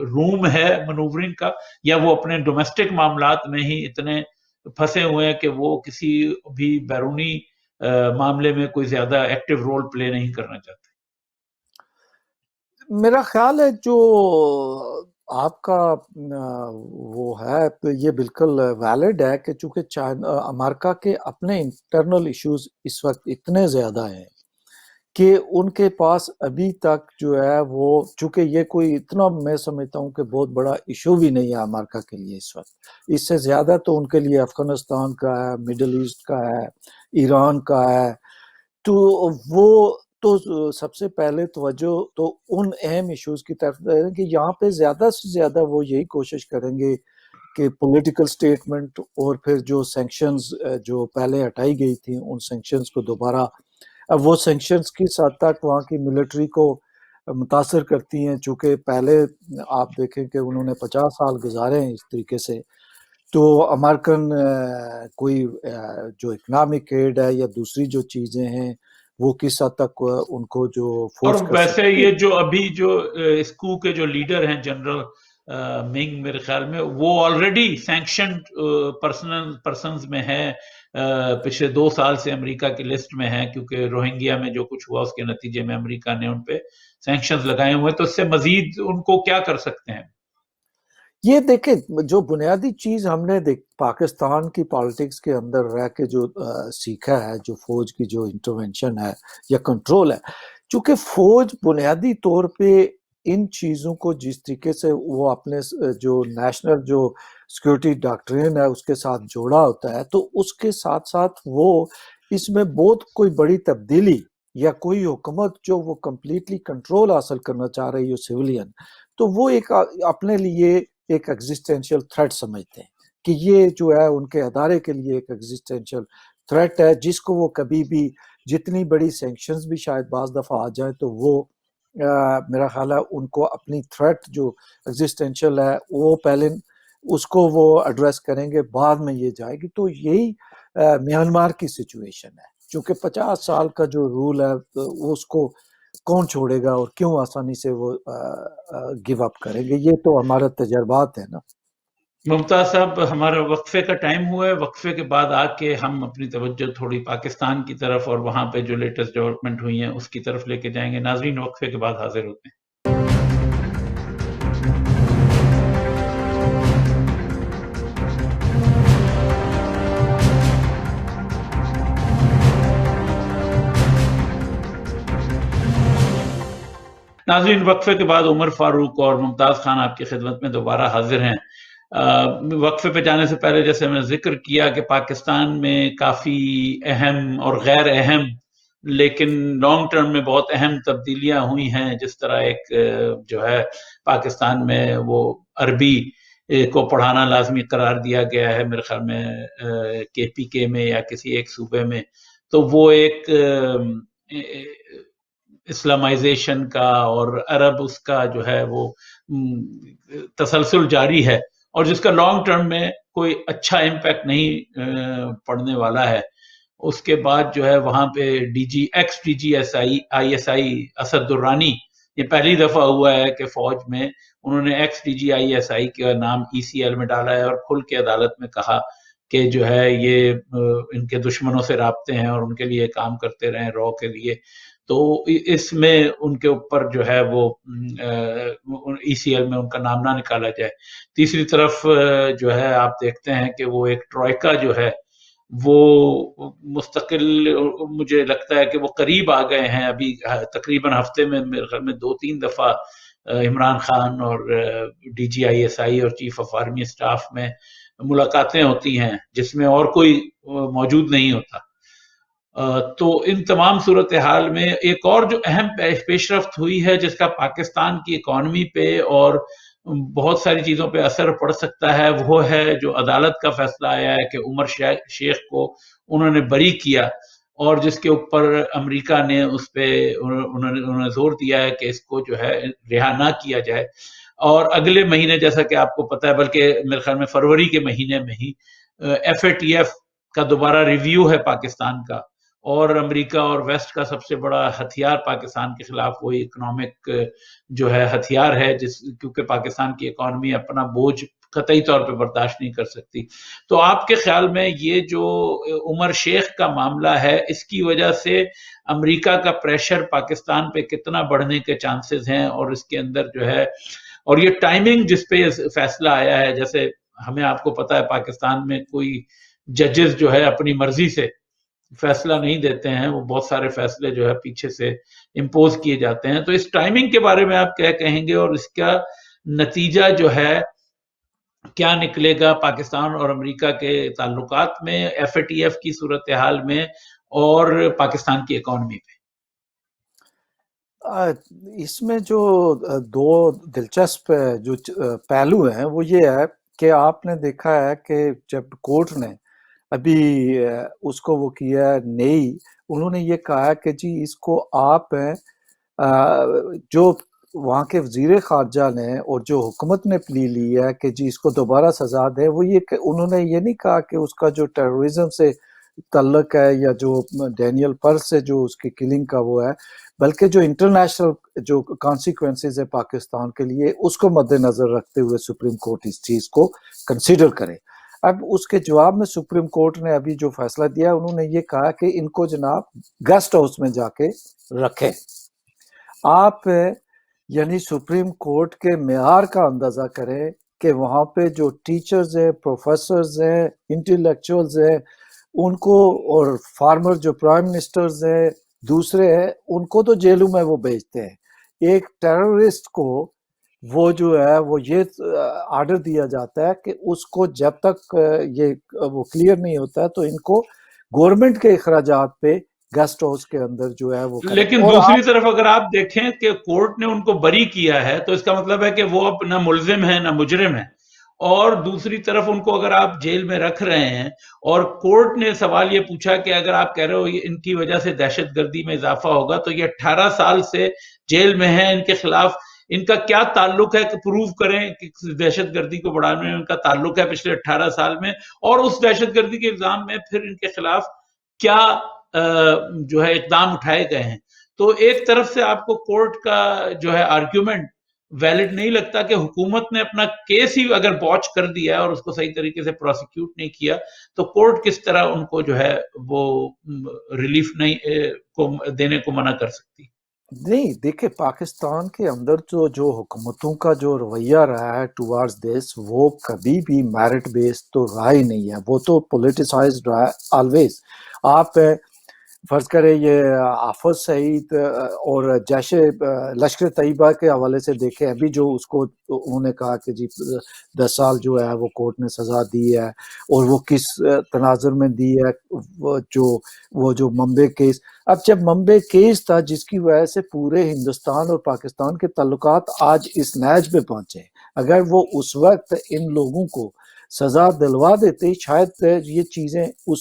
روم ہے منورنگ کا، یا وہ اپنے ڈومیسٹک معاملات میں ہی اتنے پھنسے ہوئے ہیں کہ وہ کسی بھی بیرونی معاملے میں کوئی زیادہ ایکٹیو رول پلے نہیں کرنا چاہتے؟ میرا خیال ہے جو آپ کا وہ ہے تو یہ بالکل ویلڈ ہے کہ چونکہ امریکہ کے اپنے انٹرنل ایشوز اس وقت اتنے زیادہ ہیں کہ ان کے پاس ابھی تک جو ہے وہ، چونکہ یہ کوئی اتنا میں سمجھتا ہوں کہ بہت بڑا ایشو بھی نہیں ہے امریکہ کے لیے اس وقت، اس سے زیادہ تو ان کے لیے افغانستان کا ہے، مڈل ایسٹ کا ہے، ایران کا ہے، تو وہ تو سب سے پہلے توجہ تو ان اہم ایشوز کی طرف دیں کہ یہاں پہ زیادہ سے زیادہ وہ یہی کوشش کریں گے کہ پولیٹیکل سٹیٹمنٹ اور پھر جو سینکشنز جو پہلے ہٹائی گئی تھیں ان سینکشنز کو دوبارہ، اب وہ سینکشنز کس حد تک وہاں کی ملٹری کو متاثر کرتی ہیں، چونکہ پہلے آپ دیکھیں کہ انہوں نے 50 سال گزارے ہیں اس طریقے سے، تو امریکن کوئی جو اکنامک ایڈ ہے یا دوسری جو چیزیں ہیں وہ کس حد تک ان کو جو اور فورس کر ویسے سکتی یہ ہے۔ جو ابھی جو اسکو کے جو لیڈر ہیں جنرل منگ، میرے خیال میں وہ آلریڈی سینکشنڈ پرسنز میں ہے، پچھلے 2 سال سے امریکہ کی لسٹ میں ہے، کیونکہ روہنگیا میں جو کچھ ہوا اس کے نتیجے میں امریکہ نے ان پہ سینکشنز لگائے ہوئے، تو اس سے مزید ان کو کیا کر سکتے ہیں؟ یہ دیکھیں جو بنیادی چیز ہم نے پاکستان کی پالیٹکس کے اندر رہ کے جو سیکھا ہے، جو فوج کی جو انٹرونشن ہے یا کنٹرول ہے، چونکہ فوج بنیادی طور پہ ان چیزوں کو جس طریقے سے وہ اپنے جو نیشنل جو سیکورٹی ڈاکٹرین ہے اس کے ساتھ جوڑا ہوتا ہے، تو اس کے ساتھ ساتھ وہ اس میں بہت کوئی بڑی تبدیلی یا کوئی حکومت جو وہ کمپلیٹلی کنٹرول حاصل کرنا چاہ رہی ہو سویلین، تو وہ ایک اپنے لیے ایک ایگزسٹینشیل تھریٹ سمجھتے ہیں کہ یہ جو ہے ان کے ادارے کے لیے ایک ایگزسٹینشیل تھریٹ ہے، جس کو وہ کبھی بھی جتنی بڑی سینکشنز بھی شاید بعض دفعہ آ جائیں تو وہ میرا خیال ہے ان کو اپنی تھریٹ جو ایگزسٹینشیل ہے وہ پہلے اس کو وہ ایڈریس کریں گے، بعد میں یہ جائے گی۔ تو یہی میانمار کی سچویشن ہے، چونکہ 50 سال کا جو رول ہے اس کو کون چھوڑے گا اور کیوں آسانی سے وہ گیو اپ کریں گے، یہ تو ہمارا تجربات ہے نا۔ ممتاز صاحب، ہمارا وقفے کا ٹائم ہوا ہے، وقفے کے بعد آ کے ہم اپنی توجہ تھوڑی پاکستان کی طرف اور وہاں پہ جو لیٹسٹ ڈیولپمنٹ ہوئی ہیں اس کی طرف لے کے جائیں گے۔ ناظرین، وقفے کے بعد حاضر ہوتے ہیں۔ ناظرین، وقفے کے بعد عمر فاروق اور ممتاز خان آپ کی خدمت میں دوبارہ حاضر ہیں۔ وقفے پہ جانے سے پہلے جیسے میں نے ذکر کیا کہ پاکستان میں کافی اہم اور غیر اہم لیکن لانگ ٹرم میں بہت اہم تبدیلیاں ہوئی ہیں، جس طرح ایک جو ہے پاکستان میں وہ عربی کو پڑھانا لازمی قرار دیا گیا ہے، میرے خیال میں کے پی کے میں یا کسی ایک صوبے میں، تو وہ ایک اسلامائزیشن کا اور عرب اس کا جو ہے وہ تسلسل جاری ہے، اور جس کا لانگ ٹرم میں کوئی اچھا امپیکٹ نہیں پڑنے والا ہے۔ اس کے بعد جو ہے وہاں پہ ex D G S I Asad Durrani, یہ پہلی دفعہ ہوا ہے کہ فوج میں انہوں نے ex D G I S I کا نام ای سی ایل میں ڈالا ہے اور کھل کے عدالت میں کہا کہ جو ہے یہ ان کے دشمنوں سے رابطے ہیں اور ان کے لیے کام کرتے رہے رو کے لیے، تو اس میں ان کے اوپر جو ہے وہ ای سی ایل میں ان کا نام نہ نکالا جائے۔ تیسری طرف جو ہے آپ دیکھتے ہیں کہ وہ ایک ٹرائکا جو ہے وہ مستقل، مجھے لگتا ہے کہ وہ قریب آ گئے ہیں، ابھی تقریباً ہفتے میں میرے خیال میں 2-3 دفعہ عمران خان اور ڈی جی آئی ایس آئی اور چیف آف آرمی اسٹاف میں ملاقاتیں ہوتی ہیں جس میں اور کوئی موجود نہیں ہوتا۔ تو ان تمام صورتحال میں ایک اور جو اہم پیش رفت ہوئی ہے جس کا پاکستان کی اکانومی پہ اور بہت ساری چیزوں پہ اثر پڑ سکتا ہے، وہ ہے جو عدالت کا فیصلہ آیا ہے کہ عمر شیخ کو انہوں نے بری کیا، اور جس کے اوپر امریکہ نے اس پہ انہوں نے زور دیا ہے کہ اس کو جو ہے رہا نہ کیا جائے، اور اگلے مہینے جیسا کہ آپ کو پتہ ہے، بلکہ میرے خیال میں فروری کے مہینے میں ہی ایف اے ٹی ایف کا دوبارہ ریویو ہے پاکستان کا، اور امریکہ اور ویسٹ کا سب سے بڑا ہتھیار پاکستان کے خلاف وہی اکنامک جو ہے ہتھیار ہے، کیونکہ پاکستان کی اکانومی اپنا بوجھ قطعی طور پہ برداشت نہیں کر سکتی. تو آپ کے خیال میں یہ جو عمر شیخ کا معاملہ ہے اس کی وجہ سے امریکہ کا پریشر پاکستان پہ کتنا بڑھنے کے چانسز ہیں, اور اس کے اندر جو ہے اور یہ ٹائمنگ جس پہ فیصلہ آیا ہے, جیسے ہمیں آپ کو پتا ہے پاکستان میں کوئی ججز جو ہے اپنی مرضی سے فیصلہ نہیں دیتے ہیں, وہ بہت سارے فیصلے جو ہے پیچھے سے امپوز کیے جاتے ہیں. تو اس ٹائمنگ کے بارے میں آپ کیا کہیں گے, اور اس کا نتیجہ جو ہے کیا نکلے گا پاکستان اور امریکہ کے تعلقات میں, ایف اے ٹی ایف کی صورتحال میں, اور پاکستان کی اکانومی پہ؟ اس میں جو دو دلچسپ جو پہلو ہیں وہ یہ ہے کہ آپ نے دیکھا ہے کہ جب کورٹ نے ابھی اس کو وہ کیا نئی, انہوں نے یہ کہا کہ جی اس کو آپ جو وہاں کے وزیر خارجہ نے اور جو حکومت نے پلی لی ہے کہ جی اس کو دوبارہ سزا دیں, وہ یہ کہ انہوں نے یہ نہیں کہا کہ اس کا جو ٹیررزم سے تعلق ہے یا جو ڈینیل پرس سے جو اس کی کلنگ کا وہ ہے, بلکہ جو انٹرنیشنل جو کانسیکوینسز ہے پاکستان کے لیے اس کو مد نظر رکھتے ہوئے سپریم کورٹ اس چیز کو کنسیڈر کرے. اب اس کے جواب میں سپریم کورٹ نے ابھی جو فیصلہ دیا, انہوں نے یہ کہا کہ ان کو جناب گیسٹ ہاؤس میں جا کے رکھیں. آپ یعنی سپریم کورٹ کے معیار کا اندازہ کریں کہ وہاں پہ جو ٹیچرز ہیں, پروفیسرز ہیں, انٹلیکچوئلز ہیں, ان کو, اور فارمر جو پرائم منسٹرز ہیں دوسرے ہیں, ان کو تو جیلوں میں وہ بھیجتے ہیں. ایک ٹیررسٹ کو وہ جو ہے وہ یہ آرڈر دیا جاتا ہے کہ اس کو جب تک یہ وہ کلیئر نہیں ہوتا ہے تو ان کو گورنمنٹ کے اخراجات پہ گیسٹ ہاؤس کے اندر جو ہے وہ کریں. لیکن اور دوسری طرف اگر آپ دیکھیں کہ کورٹ نے ان کو بری کیا ہے تو اس کا مطلب ہے کہ وہ اب نہ ملزم ہیں نہ مجرم ہیں, اور دوسری طرف ان کو اگر آپ جیل میں رکھ رہے ہیں, اور کورٹ نے سوال یہ پوچھا کہ اگر آپ کہہ رہے ہو ان کی وجہ سے دہشت گردی میں اضافہ ہوگا, تو یہ 18 سال سے جیل میں ہیں, ان کے خلاف ان کا کیا تعلق ہے کہ پروف کریں کہ دہشت گردی کو بڑھانے میں ان کا تعلق ہے پچھلے 18 سال میں, اور اس دہشت گردی کے الزام میں پھر ان کے خلاف کیا جو ہے اقدام اٹھائے گئے ہیں. تو ایک طرف سے آپ کو کورٹ کا جو ہے آرگیومنٹ ویلڈ نہیں لگتا کہ حکومت نے اپنا کیس ہی اگر باچ کر دیا اور اس کو صحیح طریقے سے پروسیکیوٹ نہیں کیا, تو کورٹ کس طرح ان کو جو ہے وہ ریلیف نہیں کو دینے کو منع کر سکتی؟ نہیں دیکھیں, پاکستان کے اندر جو حکومتوں کا جو رویہ رہا ہے ٹوارڈز دس, وہ کبھی بھی میرٹ بیسڈ تو رہا ہی نہیں ہے, وہ تو پولیٹیسائزڈ رہا ہے آلویز. آپ فرض کریں یہ حافظ سعید اور جیش لشکر طیبہ کے حوالے سے دیکھیں, ابھی جو اس کو انہوں نے کہا کہ جی 10 سال جو ہے وہ کورٹ نے سزا دی ہے, اور وہ کس تناظر میں دی ہے, وہ جو ممبئی کیس. اب جب ممبئی کیس تھا جس کی وجہ سے پورے ہندوستان اور پاکستان کے تعلقات آج اس نیج پہ پہنچے, اگر وہ اس وقت ان لوگوں کو سزا دلوا دیتے شاید یہ چیزیں اس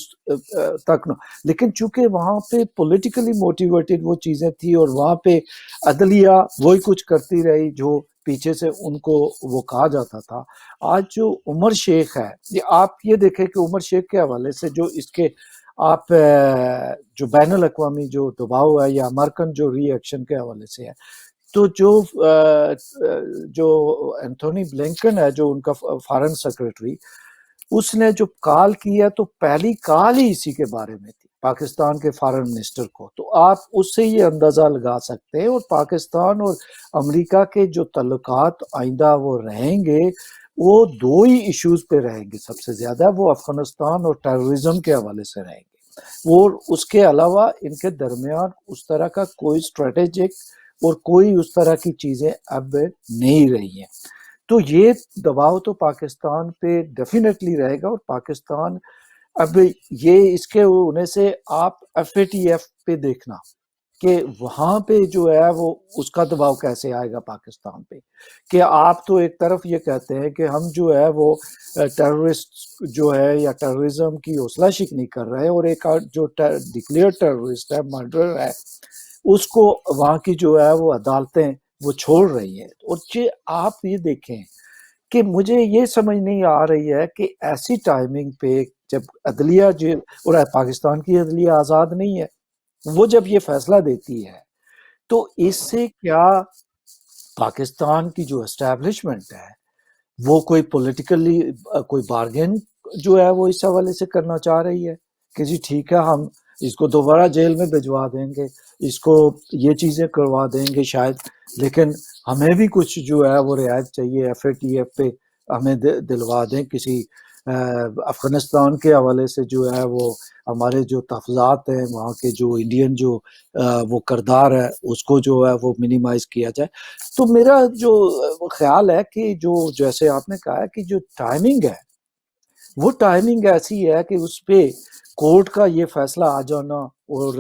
تک نہ, لیکن چونکہ وہاں پہ پولیٹیکلی موٹیویٹڈ وہ چیزیں تھی, اور وہاں پہ عدلیہ وہی کچھ کرتی رہی جو پیچھے سے ان کو وہ کہا جاتا تھا. آج جو عمر شیخ ہے, یہ آپ یہ دیکھیں کہ عمر شیخ کے حوالے سے جو اس کے آپ جو بین الاقوامی جو دباؤ ہے یا امریکن جو ری ایکشن کے حوالے سے ہے, تو جو اینتھونی بلنکن ہے جو ان کا فارن سیکرٹری, اس نے جو کال کی ہے تو پہلی کال ہی اسی کے بارے میں تھی پاکستان کے فارن منسٹر کو. تو آپ اس سے یہ اندازہ لگا سکتے ہیں, اور پاکستان اور امریکہ کے جو تعلقات آئندہ وہ رہیں گے وہ دو ہی ایشوز پہ رہیں گے سب سے زیادہ, وہ افغانستان اور ٹیررزم کے حوالے سے رہیں گے, اور اس کے علاوہ ان کے درمیان اس طرح کا کوئی اسٹریٹجک اور کوئی اس طرح کی چیزیں اب نہیں رہی ہیں. تو یہ دباؤ تو پاکستان پہ ڈیفینیٹلی رہے گا, اور پاکستان اب یہ اس کے ہونے سے آپ ایف اے ٹی ایف پہ دیکھنا کہ وہاں پہ جو ہے وہ اس کا دباؤ کیسے آئے گا پاکستان پہ, کہ آپ تو ایک طرف یہ کہتے ہیں کہ ہم جو ہے وہ ٹیررسٹ جو ہے یا ٹیررزم کی حوصلہ شکنی کر رہے ہیں, اور ایک جو ڈکلیئر ٹیررسٹ ہے, مرڈر ہے, اس کو وہاں کی جو ہے وہ عدالتیں وہ چھوڑ رہی ہیں. اور آپ یہ دیکھیں کہ مجھے یہ سمجھ نہیں آ رہی ہے کہ ایسی ٹائمنگ پہ جب عدلیہ اور پاکستان کی عدلیہ آزاد نہیں ہے, وہ جب یہ فیصلہ دیتی ہے تو اس سے کیا پاکستان کی جو اسٹیبلشمنٹ ہے وہ کوئی پولیٹیکلی کوئی بارگین جو ہے وہ اس حوالے سے کرنا چاہ رہی ہے کہ جی ٹھیک ہے ہم اس کو دوبارہ جیل میں بھجوا دیں گے، اس کو یہ چیزیں کروا دیں گے شاید، لیکن ہمیں بھی کچھ جو ہے وہ رعایت چاہیے، ایف اے ٹی ایف پہ ہمیں دلوا دیں، کسی افغانستان کے حوالے سے جو ہے وہ ہمارے جو تحفظات ہیں وہاں کے جو انڈین جو وہ کردار ہے اس کو جو ہے وہ منیمائز کیا جائے۔ تو میرا جو خیال ہے کہ جو جیسے آپ نے کہا کہ جو ٹائمنگ ہے وہ ٹائمنگ ایسی ہے کہ اس پہ کورٹ کا یہ فیصلہ آ جانا، اور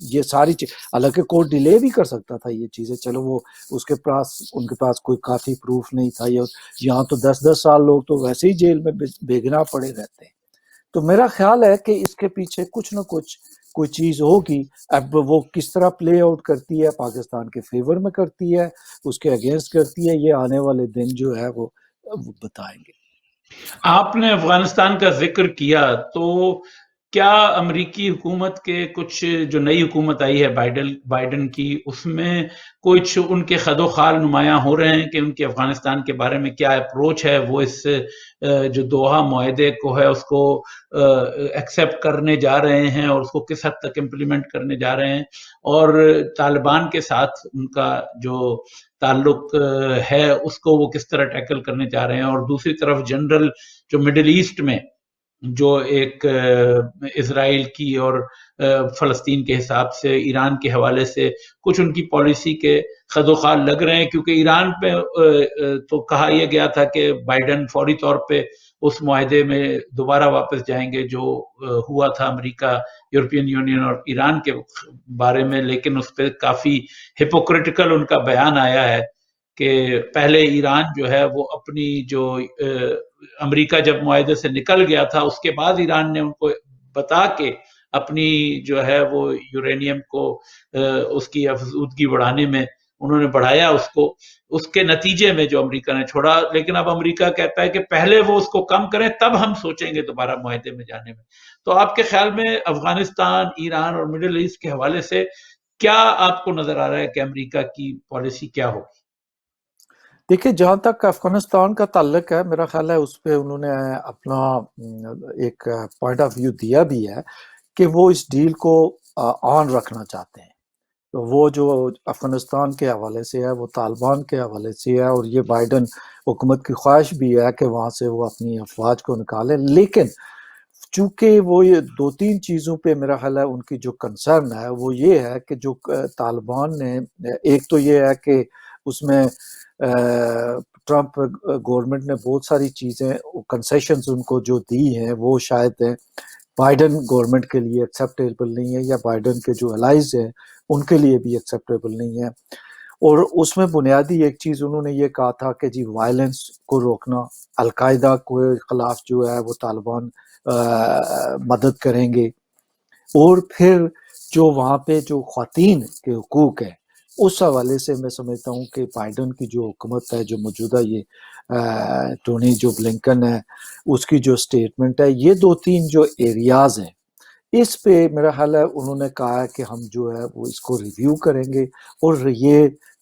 یہ ساری چیز، حالانکہ کورٹ ڈیلے بھی کر سکتا تھا یہ چیزیں، چلو وہ اس کے پاس ان کے پاس کوئی کافی پروف نہیں تھا، یہاں تو 10 سال لوگ تو ویسے ہی جیل میں بے گناہ پڑے رہتے ہیں۔ تو میرا خیال ہے کہ اس کے پیچھے کچھ نہ کچھ کوئی چیز ہوگی، اب وہ کس طرح پلے آؤٹ کرتی ہے، پاکستان کے فیور میں کرتی ہے، اس کے اگینسٹ کرتی ہے، یہ آنے والے دن جو ہے وہ بتائیں گے۔ آپ نے افغانستان کا ذکر کیا، تو کیا امریکی حکومت کے کچھ جو نئی حکومت آئی ہے بائیڈن کی، اس میں کچھ ان کے خد و خال نمایاں ہو رہے ہیں کہ ان کے افغانستان کے بارے میں کیا اپروچ ہے، وہ اس جو دوحہ معاہدے کو ہے اس کو ایکسیپٹ کرنے جا رہے ہیں اور اس کو کس حد تک امپلیمنٹ کرنے جا رہے ہیں، اور طالبان کے ساتھ ان کا جو تعلق ہے اس کو وہ کس طرح ٹیکل کرنے جا رہے ہیں، اور دوسری طرف جنرل جو مڈل ایسٹ میں جو ایک اسرائیل کی اور فلسطین کے حساب سے ایران کے حوالے سے کچھ ان کی پالیسی کے خد و خال لگ رہے ہیں، کیونکہ ایران پہ تو کہا یہ گیا تھا کہ بائیڈن فوری طور پہ اس معاہدے میں دوبارہ واپس جائیں گے جو ہوا تھا امریکہ، یورپین یونین اور ایران کے بارے میں، لیکن اس پہ کافی ہپوکریٹیکل ان کا بیان آیا ہے کہ پہلے ایران جو ہے وہ اپنی جو امریکہ جب معاہدے سے نکل گیا تھا اس کے بعد ایران نے ان کو بتا کے اپنی جو ہے وہ یورینیم کو اس کی افزودگی بڑھانے میں انہوں نے بڑھایا اس کے نتیجے میں جو امریکہ نے چھوڑا، لیکن اب امریکہ کہتا ہے کہ پہلے وہ اس کو کم کریں تب ہم سوچیں گے دوبارہ معاہدے میں جانے میں۔ تو آپ کے خیال میں افغانستان، ایران اور مڈل ایسٹ کے حوالے سے کیا آپ کو نظر آ رہا ہے کہ امریکہ کی پالیسی کیا ہوگی؟ دیکھیں جہاں تک افغانستان کا تعلق ہے، میرا خیال ہے اس پہ انہوں نے اپنا ایک پوائنٹ آف ویو دیا بھی ہے کہ وہ اس ڈیل کو آن رکھنا چاہتے ہیں۔ تو وہ جو افغانستان کے حوالے سے ہے وہ طالبان کے حوالے سے ہے، اور یہ بائیڈن حکومت کی خواہش بھی ہے کہ وہاں سے وہ اپنی افواج کو نکالیں، لیکن چونکہ وہ یہ 2-3 چیزوں پہ میرا خیال ہے ان کی جو کنسرن ہے وہ یہ ہے کہ جو طالبان نے، ایک تو یہ ہے کہ اس میں ٹرمپ گورنمنٹ نے بہت ساری چیزیں کنسیشنز ان کو جو دی ہیں وہ شاید بائیڈن گورنمنٹ کے لیے ایکسیپٹیبل نہیں ہے، یا بائیڈن کے جو الائز ہیں ان کے لیے بھی ایکسیپٹیبل نہیں ہے۔ اور اس میں بنیادی ایک چیز انہوں نے یہ کہا تھا کہ جی وائلنس کو روکنا، القاعدہ کے خلاف جو ہے وہ طالبان مدد کریں گے، اور پھر جو وہاں پہ جو خواتین کے حقوق ہے اس حوالے سے میں سمجھتا ہوں کہ بائیڈن کی جو حکومت ہے، جو موجودہ یہ ٹونی جو بلنکن ہے اس کی جو سٹیٹمنٹ ہے، یہ 2-3 جو ایریاز ہیں اس پہ میرا خیال ہے انہوں نے کہا ہے کہ ہم جو ہے وہ اس کو ریویو کریں گے،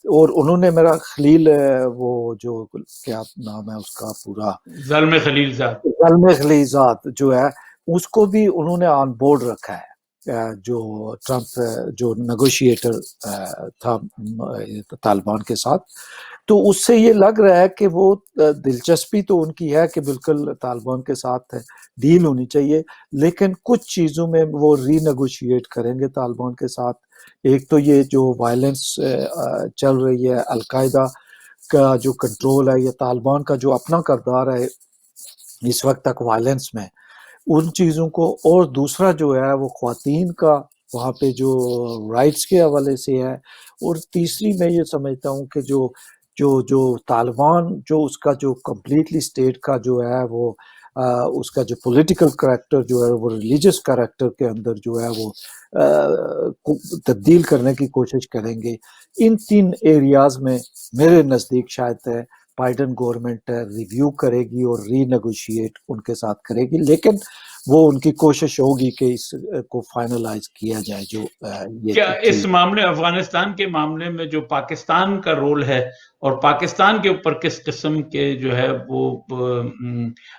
اور انہوں نے میرا خلیل وہ جو کیا نام ہے اس کا پورا، زلمے خلیل زاد، زلمے خلیزات جو ہے اس کو بھی انہوں نے آن بورڈ رکھا ہے، جو ٹرمپ جو نیگوشیٹر تھا طالبان کے ساتھ۔ تو اس سے یہ لگ رہا ہے کہ وہ دلچسپی تو ان کی ہے کہ بالکل طالبان کے ساتھ ڈیل ہونی چاہیے، لیکن کچھ چیزوں میں وہ ری نیگوشیٹ کریں گے طالبان کے ساتھ۔ ایک تو یہ جو وائلنس چل رہی ہے، القاعدہ کا جو کنٹرول ہے، یا طالبان کا جو اپنا کردار ہے اس وقت تک وائلنس میں، ان چیزوں کو، اور دوسرا جو ہے وہ خواتین کا وہاں پہ جو رائٹس کے حوالے سے ہے، اور تیسری میں یہ سمجھتا ہوں کہ جو طالبان جو اس کا جو کمپلیٹلی اسٹیٹ کا جو ہے وہ اس کا جو پولیٹیکل کریکٹر جو ہے وہ ریلیجس کریکٹر کے اندر جو ہے وہ تبدیل کرنے کی کوشش کریں گے۔ ان 3 ایریاز میں میرے نزدیک شاید ہے بائیڈن گورنمنٹ ریویو کرے گی اور ری نیگوشیٹ ان کے ساتھ کرے گی، لیکن وہ ان کی کوشش ہوگی کہ اس کو فائنلائز کیا جائے جو یہ کیا اس چیز. معاملے افغانستان کے معاملے میں جو پاکستان کا رول ہے اور پاکستان کے اوپر کس قسم کے جو ہے وہ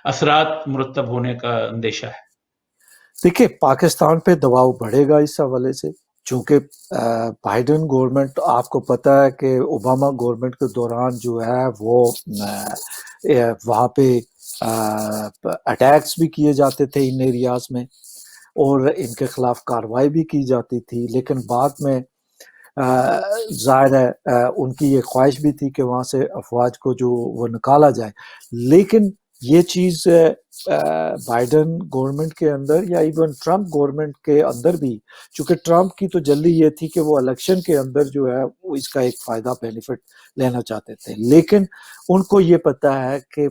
اثرات مرتب ہونے کا اندیشہ ہے؟ دیکھیے پاکستان پہ دباؤ بڑھے گا اس حوالے سے، چونکہ بائیڈن گورنمنٹ آپ کو پتہ ہے کہ اوباما گورنمنٹ کے دوران جو ہے وہ وہاں پہ اٹیکس بھی کیے جاتے تھے ان ایریاز میں اور ان کے خلاف کارروائی بھی کی جاتی تھی، لیکن بعد میں ظاہر ہے ان کی یہ خواہش بھی تھی کہ وہاں سے افواج کو جو وہ نکالا جائے، لیکن یہ چیز بائیڈن گورنمنٹ کے اندر یا ایون ٹرمپ گورنمنٹ کے اندر بھی، چونکہ ٹرمپ کی تو جلدی یہ تھی کہ وہ الیکشن کے اندر جو ہے وہ اس کا ایک فائدہ بینیفٹ لینا چاہتے تھے، لیکن ان کو یہ پتہ ہے کہ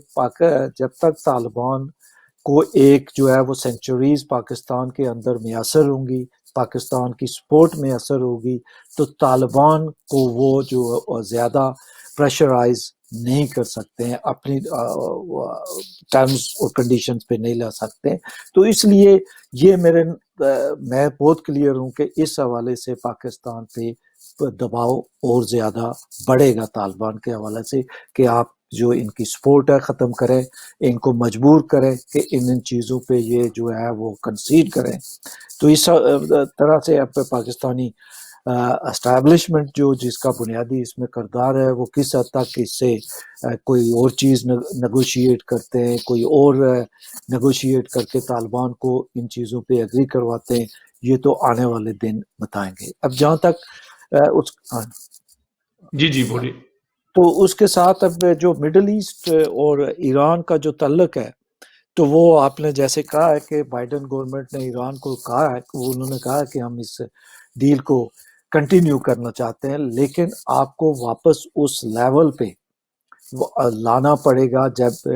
جب تک طالبان کو ایک جو ہے وہ سینچوریز پاکستان کے اندر میسر ہوں گی، پاکستان کی سپورٹ میں اثر ہوگی، تو طالبان کو وہ جو زیادہ پریشرائز نہیں کر سکتے ہیں، اپنی ٹرمز اور کنڈیشنز پہ نہیں لا سکتے. تو اس لیے یہ میں بہت کلیئر ہوں کہ اس حوالے سے پاکستان پہ دباؤ اور زیادہ بڑھے گا طالبان کے حوالے سے کہ آپ جو ان کی سپورٹ ہے ختم کریں، ان کو مجبور کریں کہ ان چیزوں پہ یہ جو ہے وہ کنسیڈ کریں. تو اس طرح سے اب پاکستانی اسٹیبلشمنٹ جو جس کا بنیادی اس میں کردار ہے وہ کس حد تک اس سے کوئی اور چیز نیگوشیٹ کرتے ہیں، کوئی اور نیگوشیٹ کر کے طالبان کو ان چیزوں پہ ایگری کرواتے ہیں، یہ تو آنے والے دن بتائیں گے. اب جہاں تک جی بولیے. تو اس کے ساتھ اب جو مڈل ایسٹ اور ایران کا جو تعلق ہے، تو وہ آپ نے جیسے کہا ہے کہ بائیڈن گورنمنٹ نے ایران کو کہا ہے، انہوں نے کہا کہ ہم اس ڈیل کو کنٹینیو کرنا چاہتے ہیں، لیکن آپ کو واپس اس لیول پہ لانا پڑے گا جب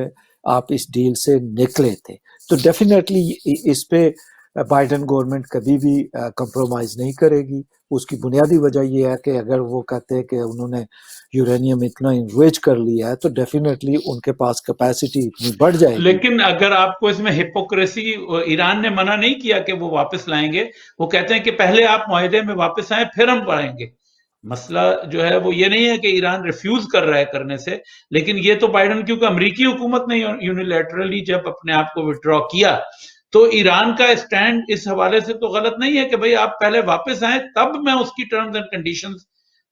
آپ اس ڈیل سے نکلے تھے. تو ڈیفینیٹلی اس پہ بائیڈن گورنمنٹ کبھی بھی کمپرومائز نہیں کرے گی. اس کی بنیادی وجہ یہ ہے کہ اگر وہ کہتے ہیں کہ انہوں نے یورینیم اتنا انریچ کر لیا ہے تو ڈیفینیٹلی ان کے پاس کیپیسٹی اتنی بڑھ جائے گی. لیکن اگر آپ کو اس میں ہپوکریسی، ایران نے منع نہیں کیا کہ وہ واپس لائیں گے، وہ کہتے ہیں کہ پہلے آپ معاہدے میں واپس آئیں پھر ہم پڑھیں گے. مسئلہ جو ہے وہ یہ نہیں ہے کہ ایران ریفیوز کر رہا ہے کرنے سے، لیکن یہ تو بائیڈن، کیونکہ امریکی حکومت نے یونیلیٹرلی جب اپنے آپ کو وڈرا کیا، تو ایران کا اسٹینڈ اس حوالے سے تو غلط نہیں ہے کہ بھئی آپ پہلے واپس آئیں تب میں اس کی ٹرمز اینڈ کنڈیشنز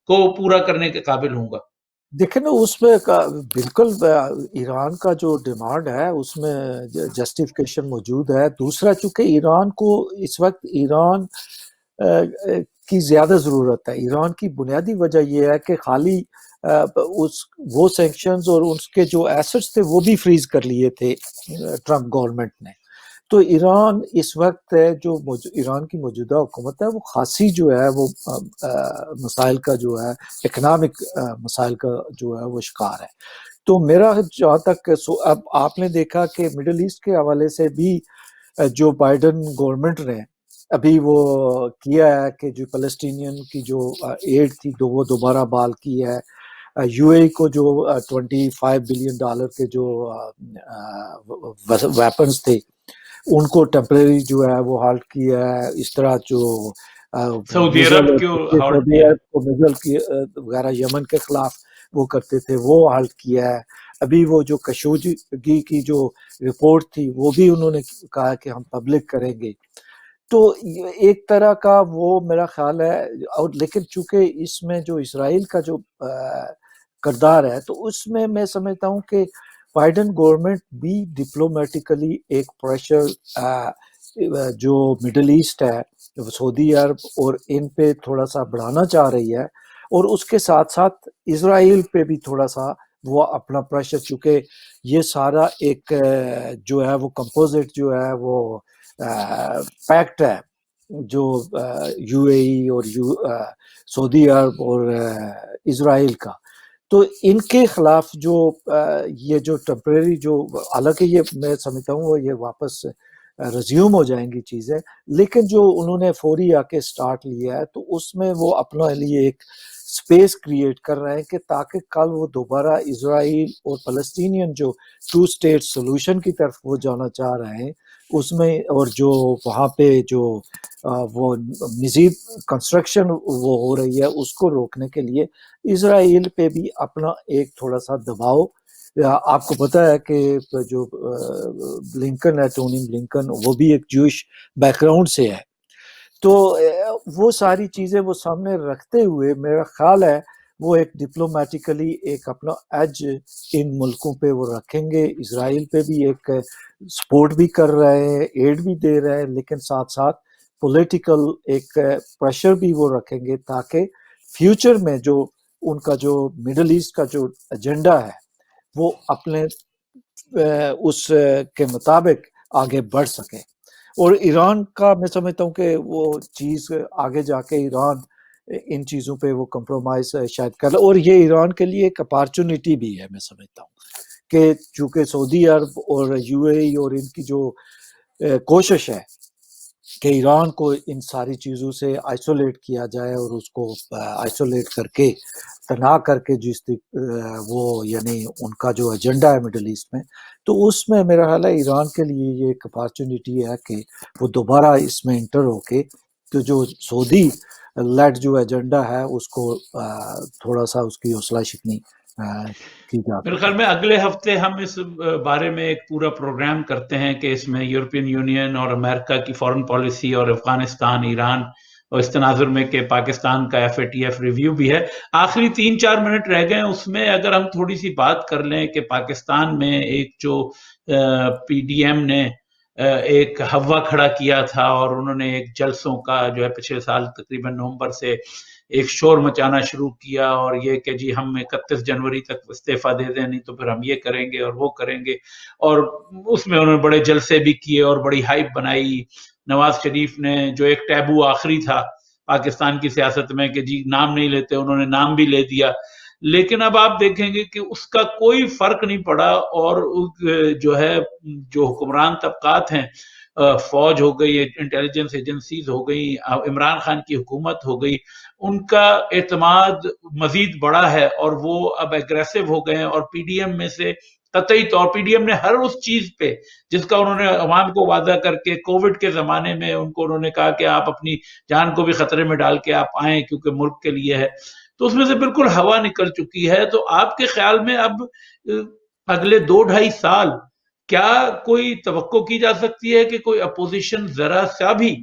کو پورا کرنے کے قابل ہوں گا. دیکھیں نا اس میں بالکل ایران کا جو ڈیمانڈ ہے اس میں جسٹیفیکیشن موجود ہے. دوسرا چونکہ ایران کو اس وقت ایران کی زیادہ ضرورت ہے. ایران کی بنیادی وجہ یہ ہے کہ خالی وہ سینکشنز اور اس کے جو ایسٹس تھے وہ بھی فریز کر لیے تھے ٹرمپ گورنمنٹ نے. تو ایران اس وقت جو ایران کی موجودہ حکومت ہے وہ خاصی جو ہے وہ مسائل کا جو ہے اکنامک مسائل کا جو ہے وہ شکار ہے. تو میرا جہاں تک اب آپ نے دیکھا کہ مڈل ایسٹ کے حوالے سے بھی جو بائیڈن گورنمنٹ نے ابھی وہ کیا ہے کہ جو فلسطینین کی جو ایڈ تھی وہ دوبارہ بحال کی ہے. یو اے کو جو $25 بلین کے جو ویپنز تھے ان کو ٹیمپریری جو ہے وہ ہالٹ کیا ہے. اس طرح جو سعودی عرب سعودی عرب کو میزل وغیرہ یمن کے خلاف وہ کرتے تھے وہ ہالٹ کیا ہے. ابھی وہ جو کشوگی کی جو رپورٹ تھی وہ بھی انہوں نے کہا کہ ہم پبلک کریں گے. تو ایک طرح کا وہ میرا خیال ہے. اور لیکن چونکہ اس میں جو اسرائیل کا جو کردار ہے تو اس میں سمجھتا ہوں کہ بائیڈن گورنمنٹ بھی ڈپلومیٹیکلی ایک پریشر جو مڈل ایسٹ ہے، سعودی عرب اور ان پہ تھوڑا سا بڑھانا چاہ رہی ہے، اور اس کے ساتھ ساتھ اسرائیل پہ بھی تھوڑا سا وہ اپنا پریشر، چونکہ یہ سارا ایک جو ہے وہ کمپوزٹ جو ہے وہ پیکٹ ہے جو یو اے ای اور سعودی عرب اور اسرائیل کا. تو ان کے خلاف جو یہ جو ٹیمپریری جو، حالانکہ یہ میں سمجھتا ہوں یہ واپس ریزیوم ہو جائیں گی چیزیں، لیکن جو انہوں نے فوری آ کے سٹارٹ لیا ہے تو اس میں وہ اپنا لیے ایک سپیس کریٹ کر رہے ہیں کہ تاکہ کل وہ دوبارہ اسرائیل اور فلسطینین جو 2 اسٹیٹ سولوشن کی طرف وہ جانا چاہ رہے ہیں اس میں اور جو وہاں پہ جو وہ مزید کنسٹرکشن وہ ہو رہی ہے اس کو روکنے کے لیے اسرائیل پہ بھی اپنا ایک تھوڑا سا دباؤ. آپ کو پتا ہے کہ جو بلنکن ہے ٹونی بلنکن وہ بھی ایک جوش بیک گراؤنڈ سے ہے, تو وہ ساری چیزیں وہ سامنے رکھتے ہوئے میرا خیال ہے وہ ایک ڈپلومیٹیکلی ایک اپنا ایج ان ملکوں پہ وہ رکھیں گے. اسرائیل پہ بھی ایک سپورٹ بھی کر رہے ہیں, ایڈ بھی دے رہے ہیں, لیکن ساتھ ساتھ پولیٹیکل ایک پریشر بھی وہ رکھیں گے تاکہ فیوچر میں جو ان کا جو مڈل ایسٹ کا جو ایجنڈا ہے وہ اپنے اس کے مطابق آگے بڑھ سکے. اور ایران کا میں سمجھتا ہوں کہ وہ چیز آگے جا کے ایران ان چیزوں پہ وہ کمپرومائز شاید کر لے, اور یہ ایران کے لیے ایک اپارچونیٹی بھی ہے میں سمجھتا ہوں کہ چونکہ سعودی عرب اور یو اے ای اور ان کی جو کوشش ہے کہ ایران کو ان ساری چیزوں سے آئسولیٹ کیا جائے اور اس کو آئسولیٹ کر کے تنہا کر کے جس وہ یعنی ان کا جو ایجنڈا ہے مڈل ایسٹ میں, تو اس میں میرا خیال ہے ایران کے لیے یہ ایک اپارچونیٹی ہے کہ وہ دوبارہ اس میں انٹر ہو کے تو جو سعودی لیڈ جو ایجنڈا ہے اس کو تھوڑا سا اس کی حوصلہ شکنی کی جا میرے سکے. خیال میں اگلے ہفتے ہم اس بارے میں ایک پورا پروگرام کرتے ہیں کہ اس میں یورپین یونین اور امریکہ کی فارن پالیسی اور افغانستان, ایران اور اس تناظر میں کہ پاکستان کا F A T F review بھی ہے. آخری 3-4 منٹ رہ گئے, اس میں اگر ہم تھوڑی سی بات کر لیں کہ پاکستان میں ایک جو پی ڈی ایم نے ایک ہوا کھڑا کیا تھا اور انہوں نے ایک جلسوں کا جو ہے پچھلے سال تقریباً نومبر سے ایک شور مچانا شروع کیا, اور یہ کہ جی ہم 31 جنوری تک استعفیٰ دے دیں نہیں تو پھر ہم یہ کریں گے اور وہ کریں گے, اور اس میں انہوں نے بڑے جلسے بھی کیے اور بڑی ہائپ بنائی. نواز شریف نے جو ایک ٹیبو آخری تھا پاکستان کی سیاست میں کہ جی نام نہیں لیتے, انہوں نے نام بھی لے دیا, لیکن اب آپ دیکھیں گے کہ اس کا کوئی فرق نہیں پڑا. اور جو ہے جو حکمران طبقات ہیں, فوج ہو گئی, انٹیلیجنس ایجنسیز ہو گئی, عمران خان کی حکومت ہو گئی, ان کا اعتماد مزید بڑا ہے اور وہ اب ایگریسو ہو گئے ہیں. اور پی ڈی ایم میں سے قطعی طور پی ڈی ایم نے ہر اس چیز پہ جس کا انہوں نے عوام کو وعدہ کر کے کووڈ کے زمانے میں ان کو انہوں نے کہا کہ آپ اپنی جان کو بھی خطرے میں ڈال کے آپ آئیں کیونکہ ملک کے لیے ہے, تو اس میں سے بالکل ہوا نکل چکی ہے. تو آپ کے خیال میں اب اگلے 2-2.5 سال کیا کوئی توقع کی جا سکتی ہے کہ کوئی اپوزیشن ذرا سا بھی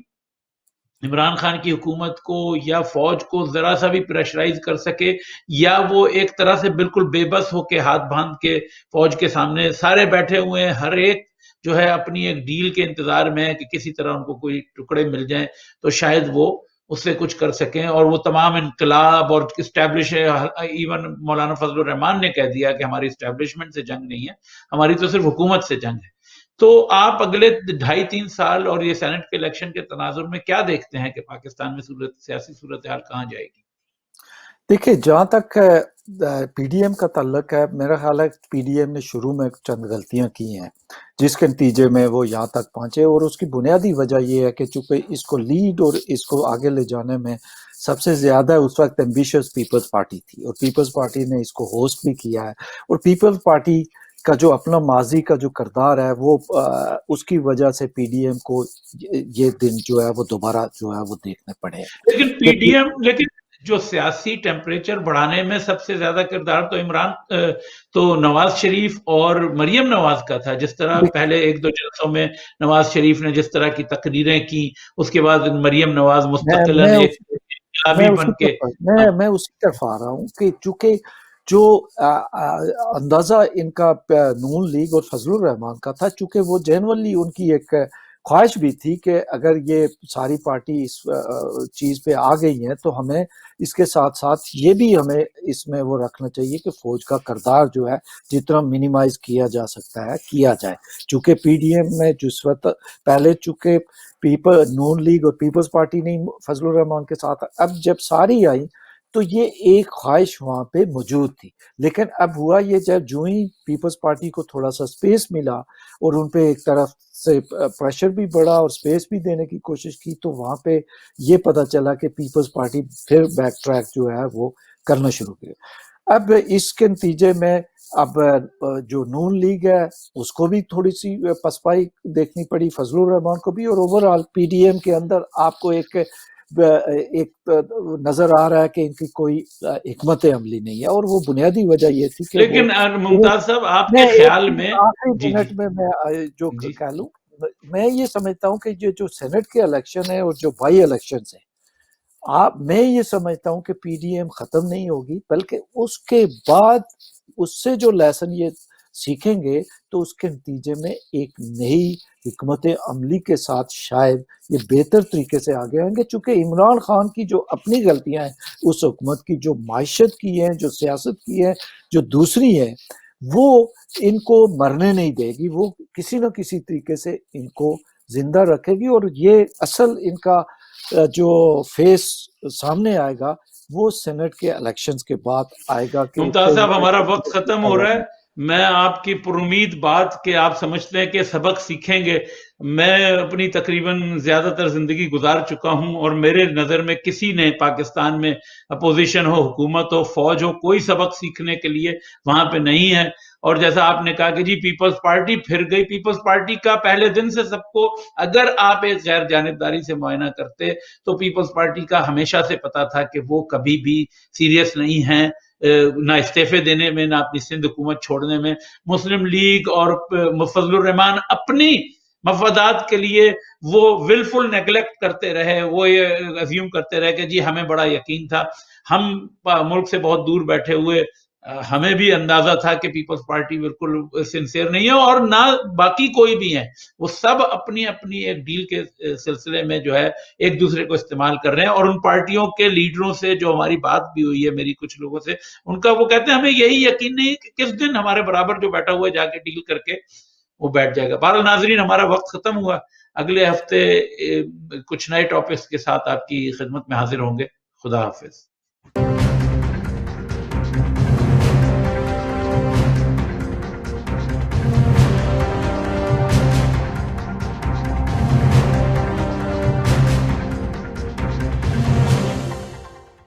عمران خان کی حکومت کو یا فوج کو ذرا سا بھی پریشرائز کر سکے, یا وہ ایک طرح سے بالکل بے بس ہو کے ہاتھ باندھ کے فوج کے سامنے سارے بیٹھے ہوئے ہیں, ہر ایک جو ہے اپنی ایک ڈیل کے انتظار میں ہے کہ کسی طرح ان کو کوئی ٹکڑے مل جائیں تو شاید وہ اس سے کچھ کر سکیں, اور وہ تمام انقلاب اور اسٹیبلش ہے. ایون مولانا فضل الرحمان نے کہہ دیا کہ ہماری اسٹیبلشمنٹ سے جنگ نہیں ہے, ہماری تو صرف حکومت سے جنگ ہے. تو آپ اگلے 2.5-3 سال اور یہ سینٹ کے الیکشن کے تناظر میں کیا دیکھتے ہیں کہ پاکستان میں سیاسی صورتحال کہاں جائے گی؟ دیکھیں جہاں تک پی ڈی ایم کا تعلق ہے, میرا خیال ہے پی ڈی ایم نے شروع میں چند غلطیاں کی ہیں جس کے نتیجے میں وہ یہاں تک پہنچے, اور اس کی بنیادی وجہ یہ ہے کہ چونکہ اس کو لیڈ اور اس کو آگے لے جانے میں سب سے زیادہ اس وقت ایمبیشس پیپلز پارٹی تھی, اور پیپلز پارٹی نے اس کو ہوسٹ بھی کیا ہے, اور پیپلز پارٹی کا جو اپنا ماضی کا جو کردار ہے وہ اس کی وجہ سے پی ڈی ایم کو یہ دن جو ہے وہ دوبارہ جو ہے وہ دیکھنے پڑے. لیکن پی ڈی ایم جو سیاسی ٹیمپریچر بڑھانے میں سب سے زیادہ کردار تو نواز شریف اور مریم نواز کا تھا. جس طرح پہلے 1-2 جلسوں میں نواز شریف نے جس طرح کی تقریریں کی, اس کے بعد مریم نواز مستقلاً ایک انقلابی بن کے میں اسی طرف آ رہا ہوں کہ چونکہ جو اندازہ ان کا نون لیگ اور فضل الرحمان کا تھا, چونکہ وہ جنرلی ان کی ایک خواہش بھی تھی کہ اگر یہ ساری پارٹی اس چیز پہ آ گئی ہیں تو ہمیں اس کے ساتھ ساتھ یہ بھی ہمیں اس میں وہ رکھنا چاہیے کہ فوج کا کردار جو ہے جتنا منیمائز کیا جا سکتا ہے کیا جائے. چونکہ پی ڈی ایم میں جس وقت پہلے چونکہ نون لیگ اور پیپلز پارٹی نہیں فضل الرحمان کے ساتھ, اب جب ساری آئی تو یہ ایک خواہش وہاں پہ موجود تھی. لیکن اب ہوا یہ جب جو ہی پیپلز پارٹی کو تھوڑا سا سپیس ملا اور ان پہ ایک طرف سے پریشر بھی بڑھا اور سپیس بھی دینے کی کوشش کی, تو وہاں پہ یہ پتہ چلا کہ پیپلز پارٹی پھر بیک ٹریک جو ہے وہ کرنا شروع کی. اب اس کے نتیجے میں اب جو نون لیگ ہے اس کو بھی تھوڑی سی پسپائی دیکھنی پڑی، فضل الرحمان کو بھی، اور اوورآل پی ڈی ایم کے اندر آپ کو ایک نظر آ رہا ہے کہ ان کی کوئی حکمت عملی نہیں ہے، اور وہ بنیادی وجہ یہ تھی کہ وہ لیکن ممتاز صاحب آپ میں کے ایک خیال میں، آخری جی جی منٹ میں جو جی کہہ لوں، میں یہ سمجھتا ہوں کہ جو سینٹ کے الیکشن ہے اور جو بائی الیکشنز ہیں، میں یہ سمجھتا ہوں کہ پی ڈی ایم ختم نہیں ہوگی، بلکہ اس کے بعد اس سے جو لیسن یہ سیکھیں گے تو اس کے نتیجے میں ایک نئی حکمت عملی کے ساتھ شاید یہ بہتر طریقے سے آگے آئیں گے، چونکہ عمران خان کی جو اپنی غلطیاں ہیں اس حکومت کی، جو معیشت کی ہیں، جو سیاست کی ہے، جو دوسری ہے، وہ ان کو مرنے نہیں دے گی، وہ کسی نہ کسی طریقے سے ان کو زندہ رکھے گی، اور یہ اصل ان کا جو فیس سامنے آئے گا وہ سینٹ کے الیکشنز کے بعد آئے گا کہ ممتاز پھر صاحب ہمارا وقت ختم ہو رہا ہے. میں آپ کی پرامید بات کہ آپ سمجھتے ہیں کہ سبق سیکھیں گے، میں اپنی تقریباً زیادہ تر زندگی گزار چکا ہوں، اور میرے نظر میں کسی نے پاکستان میں اپوزیشن ہو، حکومت ہو، فوج ہو، کوئی سبق سیکھنے کے لیے وہاں پہ نہیں ہے. اور جیسا آپ نے کہا کہ جی پیپلز پارٹی پھر گئی، پیپلز پارٹی کا پہلے دن سے سب کو، اگر آپ ایک غیر جانبداری سے معائنہ کرتے تو پیپلز پارٹی کا ہمیشہ سے پتا تھا کہ وہ کبھی بھی سیریس نہیں ہیں، نہ استعفے دینے میں، نہ اپنی سندھ حکومت چھوڑنے میں. مسلم لیگ اور فضل الرحمان اپنی مفادات کے لیے وہ ولفل نیگلیکٹ کرتے رہے، وہ یہ ازیوم کرتے رہے کہ جی ہمیں بڑا یقین تھا، ہم ملک سے بہت دور بیٹھے ہوئے، ہمیں بھی اندازہ تھا کہ پیپلز پارٹی بالکل سنسیئر نہیں ہے، اور نہ باقی کوئی بھی ہے، وہ سب اپنی اپنی ایک ڈیل کے سلسلے میں جو ہے ایک دوسرے کو استعمال کر رہے ہیں. اور ان پارٹیوں کے لیڈروں سے جو ہماری بات بھی ہوئی ہے میری کچھ لوگوں سے، ان کا وہ کہتے ہیں ہمیں یہی یقین نہیں کہ کس دن ہمارے برابر جو بیٹھا ہوا ہے جا کے ڈیل کر کے وہ بیٹھ جائے گا. بہرحال ناظرین، ہمارا وقت ختم ہوا. اگلے ہفتے کچھ نئے ٹاپکس کے ساتھ آپ کی خدمت میں حاضر ہوں گے. خدا حافظ.